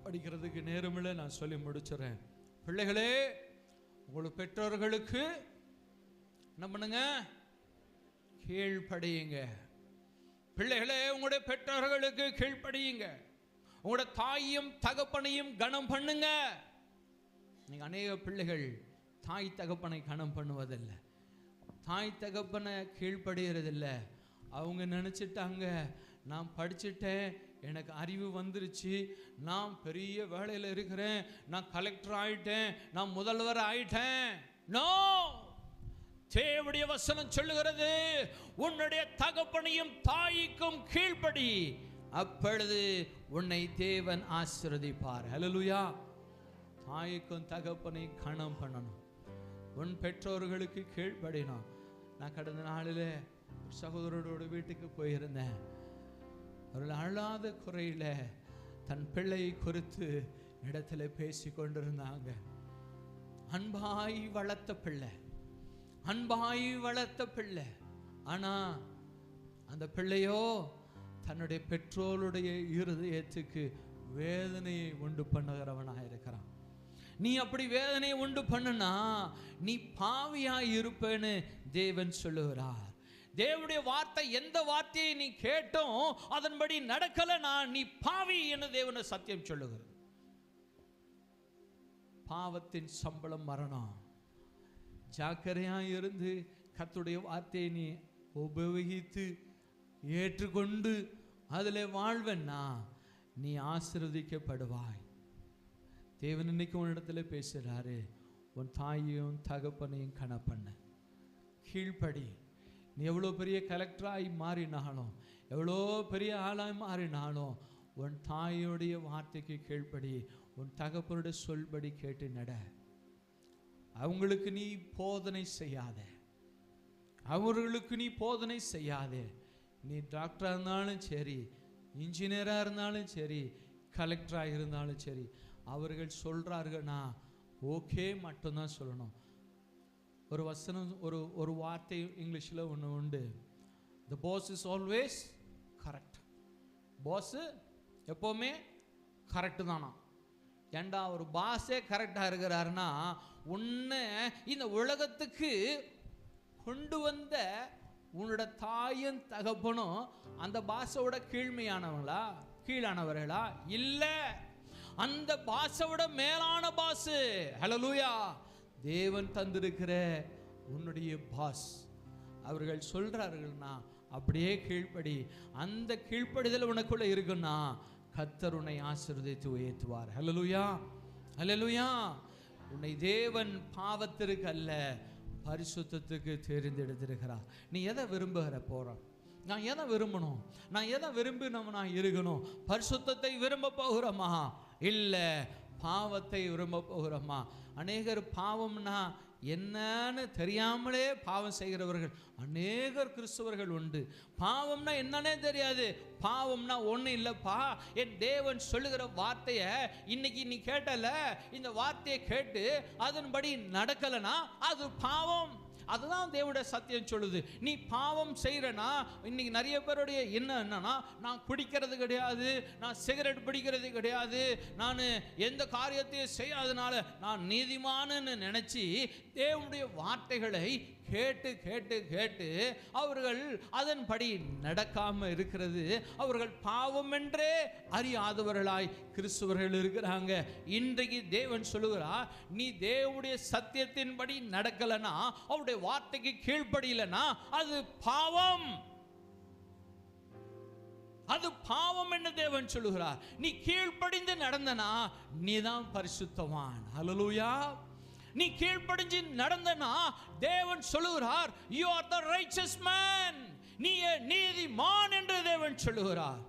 படிக்கிறதுக்கு நேரமில்லை, நான் சொல்லி முடிச்சுறேன். பிள்ளைகளே, உங்களுடைய பெற்றோர்களுக்கு என்ன பண்ணுங்க? கீழ்ப்படியுங்க. பிள்ளைகளே, உங்களுடைய பெற்றோர்களுக்கு கீழ்ப்படியுங்க. உங்களுடைய தாயையும் தகப்பனையும் கனம் பண்ணுங்க. நீங்க அநேக பிள்ளைகள் தாய் தகப்பனை கனம் பண்ணுவதில்லை, தாய் தகப்பனை கீழ்ப்படுகிறதில்லை. அவங்க நினைச்சிட்டாங்க, நான் படிச்சுட்டேன், எனக்கு அறிவு வந்துருச்சு, நான் பெரிய வேலையில் இருக்கிறேன், நான் கலெக்டர் ஆயிட்டேன், நான் முதல்வர் ஆயிட்டேன். நோ, தேவனுடைய வசனம் சொல்லுகிறது, உன்னுடைய தகப்பனையும் தாய்க்கும் கீழ்ப்படி, அப்பொழுது உன்னை தேவன் ஆசீர்வதிப்பார். ஹல்லேலூயா. தாய்க்கும் தகப்பனை கனம் பண்ணணும். உன் பெற்றோர்களுக்கு கீழ்ப்படினோம். நான் கடந்த நாளில் ஒரு சகோதரரோட வீட்டுக்கு போயிருந்தேன். அவர்கள் அழாத குறையில தன் பிள்ளையை குறித்து இடத்துல பேசி கொண்டிருந்தாங்க. அன்பாய் வளர்த்த பிள்ளை, அன்பாய் வளர்த்த பிள்ளை. ஆனா அந்த பிள்ளையோ தன்னுடைய பெற்றோருடைய இருதயத்துக்கு வேதனையை உண்டு பண்ணுகிறவனாக இருக்கிறான். நீ அப்படி வேதனையை உண்டு பண்ணுனா நீ பாவியாய் இருப்பேன்னு தேவன் சொல்லுகிறார். தேவனுடைய வார்த்தை, எந்த வார்த்தையை நீ கேட்டோம் அதன்படி நடக்கலனா நீ பாவி என்று தேவனுடைய சத்தியம் சொல்லுகிறது. பாவத்தின் சம்பளம் மரணம். ஜாக்கிரதையா இருந்து கர்த்தருடைய வார்த்தையை நீ உபயோகித்து ஏற்றுக்கொண்டு அதில் வாழ்வன்னா நீ ஆசீர்வதிக்கப்படுவாய். தேவன் இன்னைக்கு உன்னிடத்துல பேசுகிறாரு. உன் தாயையும் தகப்பனையும் கணப்பண்ண கீழ்ப்படி. நீ எவ்வளோ பெரிய கலெக்டராய் மாறினாலும், எவ்வளோ பெரிய ஆளாய் மாறினாலும், உன் தாயோடைய வார்த்தைக்கு கீழ்ப்படி, உன் தகப்பனுடைய சொல்படி கேட்டு நட. அவங்களுக்கு நீ போதனை செய்யாத, அவர்களுக்கு நீ போதனை செய்யாதே. நீ டாக்டராக இருந்தாலும் சரி, இன்ஜினியராக இருந்தாலும் சரி, கலெக்டராக இருந்தாலும் சரி, அவர்கள் சொல்கிறார்கள்னா ஓகே மட்டும்தான் சொல்லணும். ஒரு வசனம், ஒரு வார்த்தை இங்கிலீஷில் ஒன்று உண்டு. The boss is always correct. Boss எப்போவுமே கரெக்டு தானா? ஏண்டா ஒரு பாஸே கரெக்டாக இருக்கிறாருன்னா உன்னை இந்த உலகத்துக்கு கொண்டு வந்த உன்னோட தாயும் தகப்பனும் அந்த பாஸோட கீழ்மையானவங்களா, கீழானவர்களா? இல்லை, அந்த பாஸோட மேலான பாஸ். ஹல்லேலூயா. தேவன் தந்திருக்கிற உன்னுடைய பாஸ். அவர்கள் சொல்றார்கள்னா அப்படியே கீழ்ப்படி. அந்த கீழ்ப்படிதல் உனக்குள்ள இருக்குன்னா கர்த்தர் உன்னை ஆசீர்வதித்து உயர்த்துவார். ஹல்லேலூயா, ஹல்லேலூயா. உன்னை தேவன் பாவத்திற்கு அல்ல பரிசுத்தத்துக்கு தெரிந்தெடுத்திருக்கிறார். நீ எதை விரும்புகிற போற? நான் எதை விரும்பணும்? நான் எதை விரும்பினவனா இருக்கணும்? பரிசுத்தத்தை விரும்ப போகிறோமா இல்லை பாவத்தை விரும்ப போகிறோமா? அநேகர் பாவம்னா என்னன்னு தெரியாமலே பாவம் செய்கிறவர்கள் அநேகர் கிறிஸ்தவர்கள் உண்டு. பாவம்னா என்னன்னே தெரியாது. பாவம்னா ஒன்றும் இல்லைப்பா, என் தேவன் சொல்லுகிற வார்த்தையை இன்னைக்கு நீ கேட்டல, இந்த வார்த்தையை கேட்டு அதன்படி நடக்கலைன்னா அது பாவம். அதுதான் தேவனுடைய சத்தியம் சொல்லுது. நீ பாவம் செய்கிறனா, இன்னைக்கு நிறைய பேருடைய என்னன்னா, நான் குடிக்கிறது கிடையாது, நான் சிகரெட் பிடிக்கிறது கிடையாது, நான் எந்த காரியத்தையும் செய்யாதனால நான் நீதிமான்னு நினைச்சி தேவனுடைய வார்த்தைகளை கேட்டு கேட்டு கேட்டு அவர்கள் அதன்படி நடக்காம இருக்கிறது. அவர்கள் பாவம் என்றே அறியாதவர்களாய் கிறிஸ்தவர்கள் இருக்கிறாங்க. இன்றைக்கு தேவன் சொல்லுகிறார், நீ தேவனுடைய சத்தியத்தின்படி நடக்கலனா, அவருடைய வார்த்தைக்கு கீழ்ப்படியலனா அது பாவம். அது பாவம் என்று தேவன் சொல்லுகிறார். நீ கீழ்ப்படிந்து நடந்தனா நீதான் பரிசுத்தவான். ஹல்லேலூயா. நீ கீழ்ப்படிஞ்சு நடந்தனா தேவன் சொல்லுகிறார், you are the righteous man. நீ நீதிமான் என்று தேவன் சொல்லுகிறார்.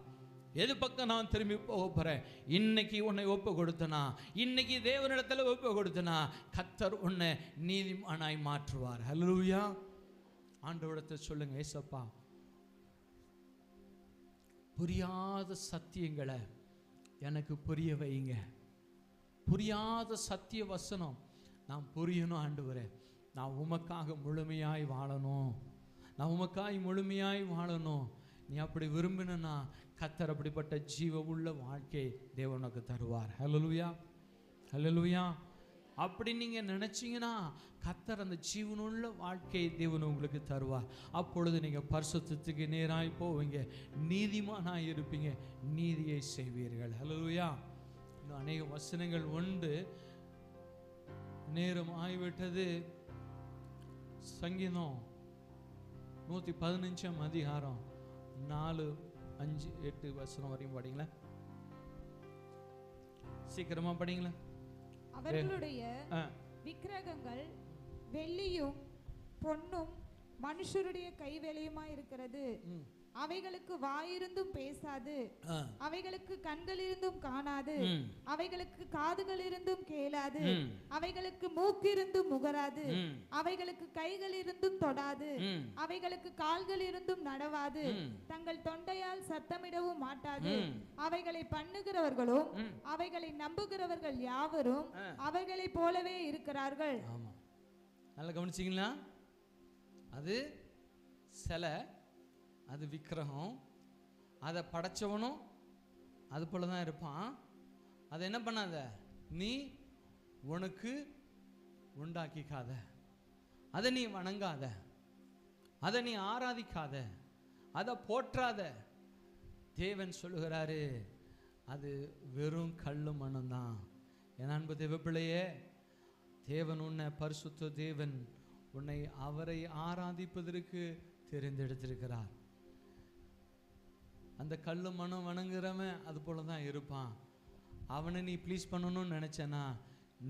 எது பக்கம் நான் திரும்பி போக போறேன்? இன்னைக்கு உன்னை ஒப்பு கொடுத்தனா, இன்னைக்கு தேவனிடத்தில் ஒப்பு கொடுத்தனா கர்த்தர் உன்னை நீதிமானாய் மாற்றுவார். ஹல்லேலூயா. ஆண்டவரிடத்தை சொல்லுங்க, ஏசப்பா புரியாத சத்தியங்களை எனக்கு புரிய வைங்க. புரியாத சத்திய வசனம் நான் புரியணும் ஆண்டவரே. நான் உமக்காக முழுமையாய் வாழணும், நான் உமக்காய் முழுமையாய் வாழணும். நீ அப்படி விரும்பினா கர்த்தர் அப்படிப்பட்ட ஜீவ உள்ள வாழ்க்கை தேவனுக்கு தருவார். ஹல்லேலூயா, ஹல்லேலூயா. அப்படி நீங்கள் நினச்சிங்கன்னா கர்த்தர் அந்த ஜீவனுள்ள வாழ்க்கை தேவன் உங்களுக்கு தருவார். அப்பொழுது நீங்கள் பரிசுத்தத்துக்கு நேராய் போவீங்க, நீதிமானாய் இருப்பீங்க, நீதியை செய்வீர்கள். ஹல்லேலூயா. இன்னும் அநேக வசனங்கள் உண்டு, நேரம் ஆகிவிட்டது. சங்கீதம் 115 அதிகாரம் 4, 5, 8 வசனம் வரையும் படிங்களா? சீக்கிரமா படிங்களா? அவர்களுடைய விக்கிரகங்கள் வெள்ளியும் பொன்னும் மனுஷருடைய கைவேலையுமா இருக்கிறது. அவைகளுக்கு வாயிருந்தும் பேசாது, அவைகளுக்கு கண்கள் இருந்தும் காணாது, அவைகளுக்கு காதுகள் இருந்தும் கேளாது, அவைகளுக்கு மூக்கிருந்தும் முகராது, அவைகளுக்கு கைகள் இருந்தும் தொடாது, அவைகளுக்கு கால்கள் இருந்தும் நடவாது, தங்கள் தொண்டையால் சத்தமிடவும் மாட்டாது, அவைகளை பண்ணுகிறவர்களும் அவைகளை நம்புகிறவர்கள் யாவரும் அவைகளை போலவே இருக்கிறார்கள். ஆமா, நல்லா கவனிச்சிங்களா? அது சிலை, அது விக்கிரகம், அதை படைச்சவனும் அது போல தான் இருப்பான். அதை என்ன பண்ணாத, நீ உனக்கு உண்டாக்கிக்காத, அதை நீ வணங்காத, அதை நீ ஆராதிக்காத, அதை போற்றாத. தேவன் சொல்லுகிறாரு, அது வெறும் கல்லு மண்ணும் தான். என் அன்பு தேவப்பிள்ளையே, தேவன் உன்னை, பரிசுத்த தேவன் உன்னை அவரை ஆராதிப்பதற்கு தெரிந்தெடுத்திருக்கிறார். அந்த கல்லு மனம் வணங்குறவன் அது போல தான் இருப்பான். அவனை நீ ப்ளீஸ் பண்ணணும்னு நினச்சனா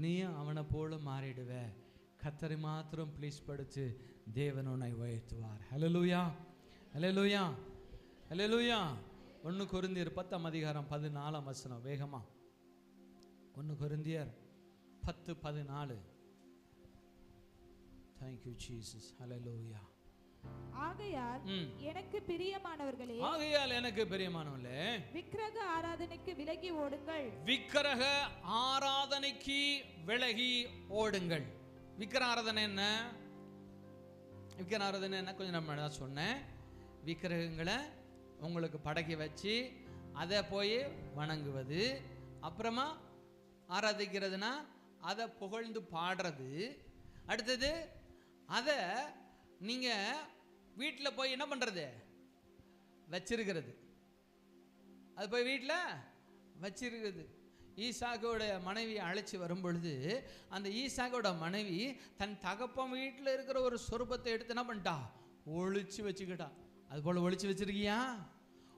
நீயும் அவனை போல மாறிடுவ. கர்த்தரை மாத்திரம் ப்ளீஸ் படுத்து தேவன் உன்னை உயர்த்துவார். ஹல்லேலூயா, ஹல்லேலூயா, ஹல்லேலூயா. 1 கொரிந்தியர் 10:14 வேகமா. 1 கொரிந்தியர் 10:14. Thank you Jesus. Hallelujah. ஆகையால் எனக்கு பிரியமானவர்களே, ஆகையால் எனக்கு பிரியமானவர்களே, விக்கிரக ஆராதனைக்கு விலகி ஓடுங்கள். விக்கிரக ஆராதனைக்கு விலகி ஓடுங்கள். விக்கிரக ஆராதனை என்ன? விக்கிரக ஆராதனை என்ன? கொஞ்சம் நம்ம சொன்னேன். விக்கிரகங்களை உங்களுக்கு படைக்க வச்சு அதை போய் வணங்குவது, அப்புறமா ஆராதிக்கிறதுனா அதை புகழ்ந்து பாடுறது. அடுத்தது அதை நீங்கள் வீட்டில் போய் என்ன பண்ணுறது? வச்சிருக்கிறது. அது போய் வீட்டில் வச்சிருக்கிறது. ஈசாக்கோட மனைவி அழைச்சி வரும் பொழுது அந்த ஈசாக்கோட மனைவி தன் தகப்பன் வீட்டில் இருக்கிற ஒரு சொரூபத்தை எடுத்து என்ன பண்ணிட்டா? ஒழிச்சு வச்சுக்கிட்டா. அது போல் ஒழிச்சு வச்சிருக்கியா?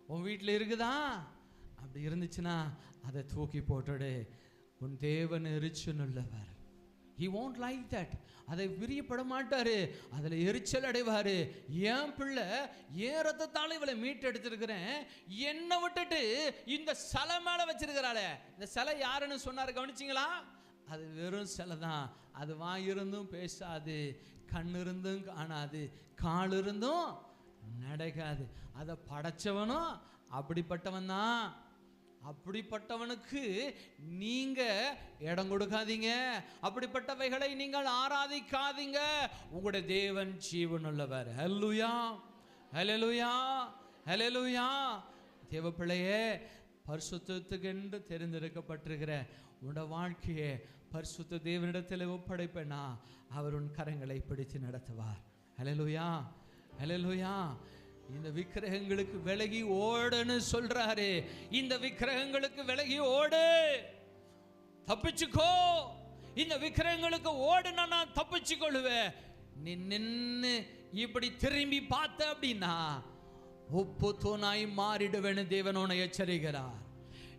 உன் வீட்டில் இருக்குதா? அப்படி இருந்துச்சுன்னா அதை தூக்கி போட்டுடு. உன் தேவன் எரிச்சல் உள்ளவர். He won't like that. அதை விரியப்பட மாட்டாரு, அதில் எரிச்சல் அடைவாரு. என் பிள்ளை ஏன் ரத்தத்தால் இவளை மீட்டு எடுத்திருக்கிறேன், என்னை விட்டுட்டு இந்த சிலை மேலே வச்சிருக்கிறாளே. இந்த சிலை யாருன்னு சொன்னார், கவனிச்சிங்களா? அது வெறும் சிலை தான். அது வாயிருந்தும் பேசாது, கண் இருந்தும் காணாது, கால் இருந்தும் நடக்காது. அதை படைச்சவனும் அப்படிப்பட்டவன் தான். அப்படிப்பட்டவனுக்கு நீங்க இடம் கொடுக்காதீங்க. அப்படிப்பட்டவைகளை நீங்கள் ஆராதிக்காதீங்க. உங்களுடைய தேவன் ஜீவனுள்ளவர். ஹல்லேலூயா, ஹல்லேலூயா, ஹல்லேலூயா. தேவப்பிள்ளையே, பரிசுத்தத்துக்கு என்று தெரிந்தெடுக்கப்பட்டிருக்கிற உன்னோட வாழ்க்கையை பரிசுத்த தேவனிடத்தில் ஒப்படைப்பேனா அவர் உன் கரங்களை பிடித்து நடத்துவார். ஹல்லேலூயா, ஹல்லேலூயா. இந்த விக்கிரகங்களுக்கு விலகி ஓடுன்னு சொல்றாரு. இந்த விக்கிரகங்களுக்கு விலகி ஓடு, தப்பிச்சுக்கோ. இந்த விக்கிரகங்களுக்கு ஓடுனா நான் தப்பிச்சுக்கொள்ளுவேன். நீ நின்று இப்படி திரும்பி பார்த்த அப்படின்னா உப்பு தூணாய் மாறிடுவேன்னு தேவன் உன்னை எச்சரிக்கிறார்.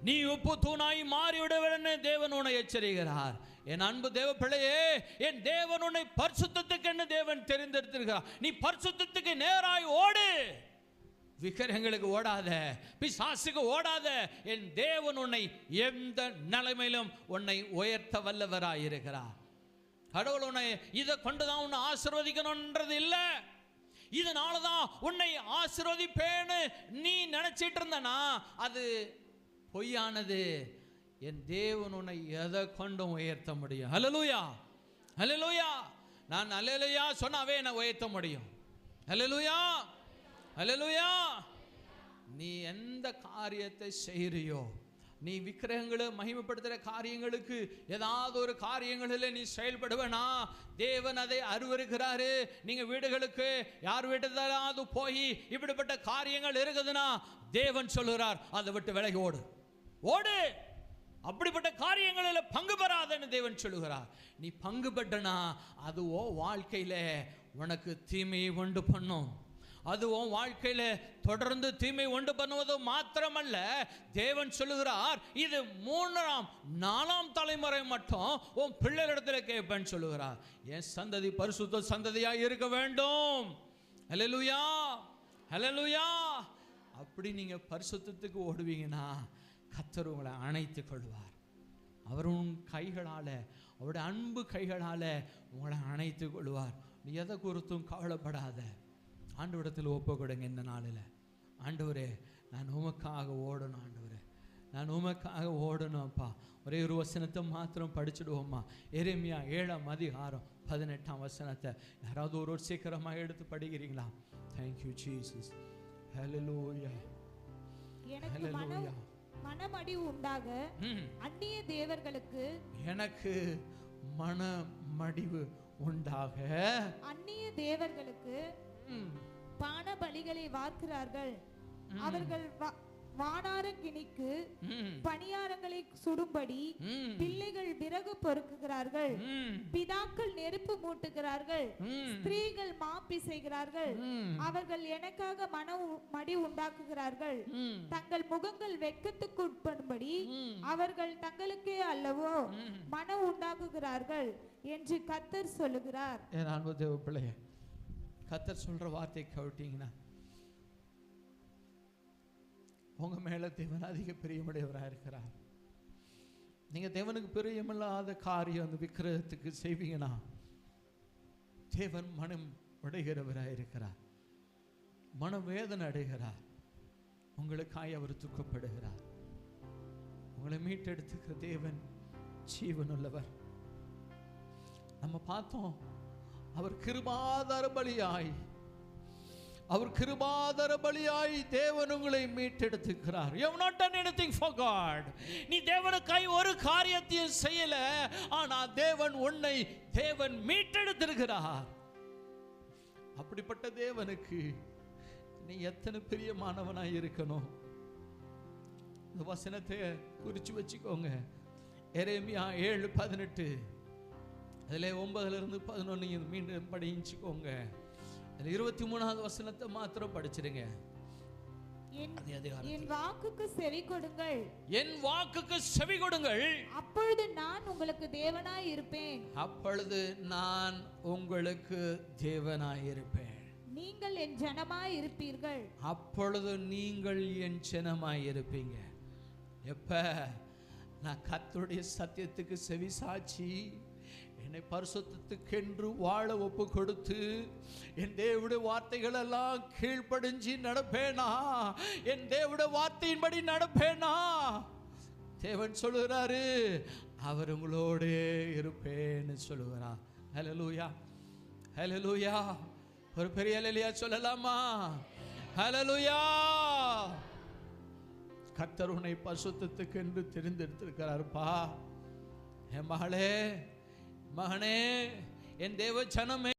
நீ உப்பு தூணாய் மாறிவிடுவேன்னு தேவன் உன்னை எச்சரிக்கிறார். என் அன்பு தேவ பிள்ளையே, என் தேவன் உன்னை பரிசுத்தத்துக்கு என்ன தேவன் தெரிந்தெடுத்திருக்கிறார். நீ பரிசுத்தத்துக்கு நேராய் ஓடு. விக்கிரகங்களுக்கு ஓடாத, பிசாசுக்கு ஓடாத. என் தேவன் உன்னை எந்த நிலைமையிலும் உன்னை உயர்த்த வல்லவராயிருக்கிறார். கடவுள் உன்னை இதை கொண்டுதான் உன்னை ஆசீர்வதிக்கணும்ன்றது இல்லை. இதனாலதான் உன்னை ஆசீர்வதிப்பேன்னு நீ நினைச்சிட்டு இருந்தனா அது பொய்யானது. என் தேவன் உன்னை எதை கொண்டும் உயர்த்த முடியும். ஹல்லேலூயா, ஹல்லேலூயா. நான் ஹல்லேலூயா சொன்னாவே என்னை உயர்த்த முடியும். ஹல்லேலூயா, ஹல்லேலூயா. நீ எந்த காரியத்தை செய்கிறியோ, நீ விக்கிரகங்களை மகிமைப்படுத்துகிற காரியங்களுக்கு ஏதாவது ஒரு காரியங்களில் நீ செயல்படுவேனா தேவன் அதை அருவருக்கிறாரு. நீங்கள் வீடுகளுக்கு யார் வீட்டுலாவது போய் இப்படிப்பட்ட காரியங்கள் இருக்குதுன்னா தேவன் சொல்லுகிறார், அதை விட்டு விலகி ஓடு, ஓடு. அப்படிப்பட்ட காரியங்களில் பங்கு பெறாதன்னு தேவன் சொல்லுகிறார். நீ பங்கு பெற்றனா அதுவோ வாழ்க்கையில் உனக்கு தீமையை உண்டு பண்ணும். அதுவும் வாழ்க்கையில தொடர்ந்து தீமை உண்டு பண்ணுவது மாத்திரமல்ல, தேவன் சொல்லுகிறார் இது 3ஆம் 4ஆம் தலைமுறை மட்டும் உன் பிள்ளைகளிடத்தில் கேட்பேன்னு சொல்லுகிறார். என் சந்ததி பரிசுத்த சந்ததியாக இருக்க வேண்டும். ஹல்லேலூயா, ஹல்லேலூயா. அப்படி நீங்க பரிசுத்தத்துக்கு ஓடுவீங்கன்னா கர்த்தர் உங்களை அணைத்துக் கொள்வார். அவரும் கைகளால, அவருடைய அன்பு கைகளால உங்களை அணைத்துக் கொள்வார். நீ எதை குறித்தும் கவலைப்படாத. ஆண்டவரிடத்தில் ஒப்பு கொடுங்க. இந்த நாளில், ஆண்டவரே நான் உமக்காக ஓடணும், ஆண்டவரே நான் உமக்காக ஓடணும் அப்பா. ஒரே ஒரு வசனத்தை மாத்திரம் படிச்சுடுவோம்மா. எரேமியா 7:18 யாராவது ஒரு சீக்கிரமாக எடுத்து படிக்கிறீங்களா? Thank you Jesus. ஹல்லேலூயா. எனக்கு மனமடி உண்டாக அந்நிய தேவர்களுக்கு, எனக்கு மனமடிவு உண்டாக அந்நிய தேவர்களுக்கு பான பலிகளை வார்க்கிறார்கள். அவர்கள் வானாரங்கினிக்கு பணியாரங்களை சுடும்படி பிள்ளைகள் விறகு பொறுக்குகிறார்கள். பிதாக்கள் நெருப்பு மூட்டுகிறார்கள். ஸ்திரீகள் மாப்பிசைகிறார்கள். அவர்கள் எனக்காக மடி உண்டாக்குகிறார்கள். தங்கள் முகங்கள் வெட்கத்துக்கு உட்படும்படி அவர்கள் தங்களுக்கே அல்லவோ மன உண்டாக்குகிறார்கள் என்று கர்த்தர் சொல்லுகிறார். என் அன்பு தேவ பிள்ளையே, கர்த்தர் சொல்ற வார்த்தை கேட்டீங்கன்னா உங்க மேல தேவன் அதிக பிரியமுடையவராக இருக்கிறார். நீங்க தேவனுக்கு பிரியமில்லாத காரியம் அந்த விக்கிரகத்துக்கு செய்வீங்கன்னா தேவன் மனம் உடைகிறவராக இருக்கிறார், மனவேதனை அடைகிறார். உங்களுக்காய் அவர் துக்கப்படுகிறார். உங்களை மீட்டெடுத்துக்கிற தேவன் ஜீவனுள்ளவர். நம்ம பார்த்தோம், அவர் கிருபாதார பலியாய், அவர் கிருபாதார பலியாய் தேவன் உங்களை மீட்டெடுத்துக்கிறார். You have not done anything for God. நீ தேவனுக்காய் ஒரு காரியத்தையும் செய்யல, ஆனா தேவன் உன்னை மீட்டெடுத்திருக்கிறார். அப்படிப்பட்ட தேவனுக்கு நீ எத்தனை பிரியமானவனாய் இருக்கணும். இந்த வசனத்தை குறிச்சு வச்சுக்கோங்க. எரேமியா 7:18 அதில் 9-11 மீண்டும் படிச்சுக்கோங்க. 23வது வசனத்தை மாத்திரம் படிச்சிருங்க. என் வாக்குக்கு செவி கொடுங்கள், என் வாக்குக்கு செவி கொடுங்கள், அப்பொழுது நான் உங்களுக்கு தேவனாய் இருப்பேன். அப்பொழுது நான் உங்களுக்கு தேவனாய் இருப்பேன். நீங்கள் என் ஜனமாய் இருப்பீர்கள். அப்பொழுது நீங்கள் என் ஜனமாய் இருப்பீங்க. எப்ப நான் கர்த்தருடைய சத்தியத்துக்கு செவி சாட்சி, என்னை பரிசுத்தத்துக்கென்று வாழ ஒப்பு கொடுத்து என் தேவனுடைய வார்த்தைகள் எல்லாம் கீழ்ப்படிஞ்சு நடப்பேனா, என் தேவனுடைய வார்த்தையின்படி நடப்பேனா, தேவன் சொல்லுகிறாரு அவர் உங்களோட இருப்பேன்னு சொல்லுகிறார். ஹல்லேலூயா, ஹல்லேலூயா. ஒரு பெரிய ஹல்லேலூயா சொல்லலாமா? ஹல்லேலூயா. கர்த்தர் உன்னை பரிசுத்தத்துக்கென்று தெரிந்தெடுத்திருக்கிறார்ப்பா. என் மகளே, மகனே, என் தேவ ஜனமே,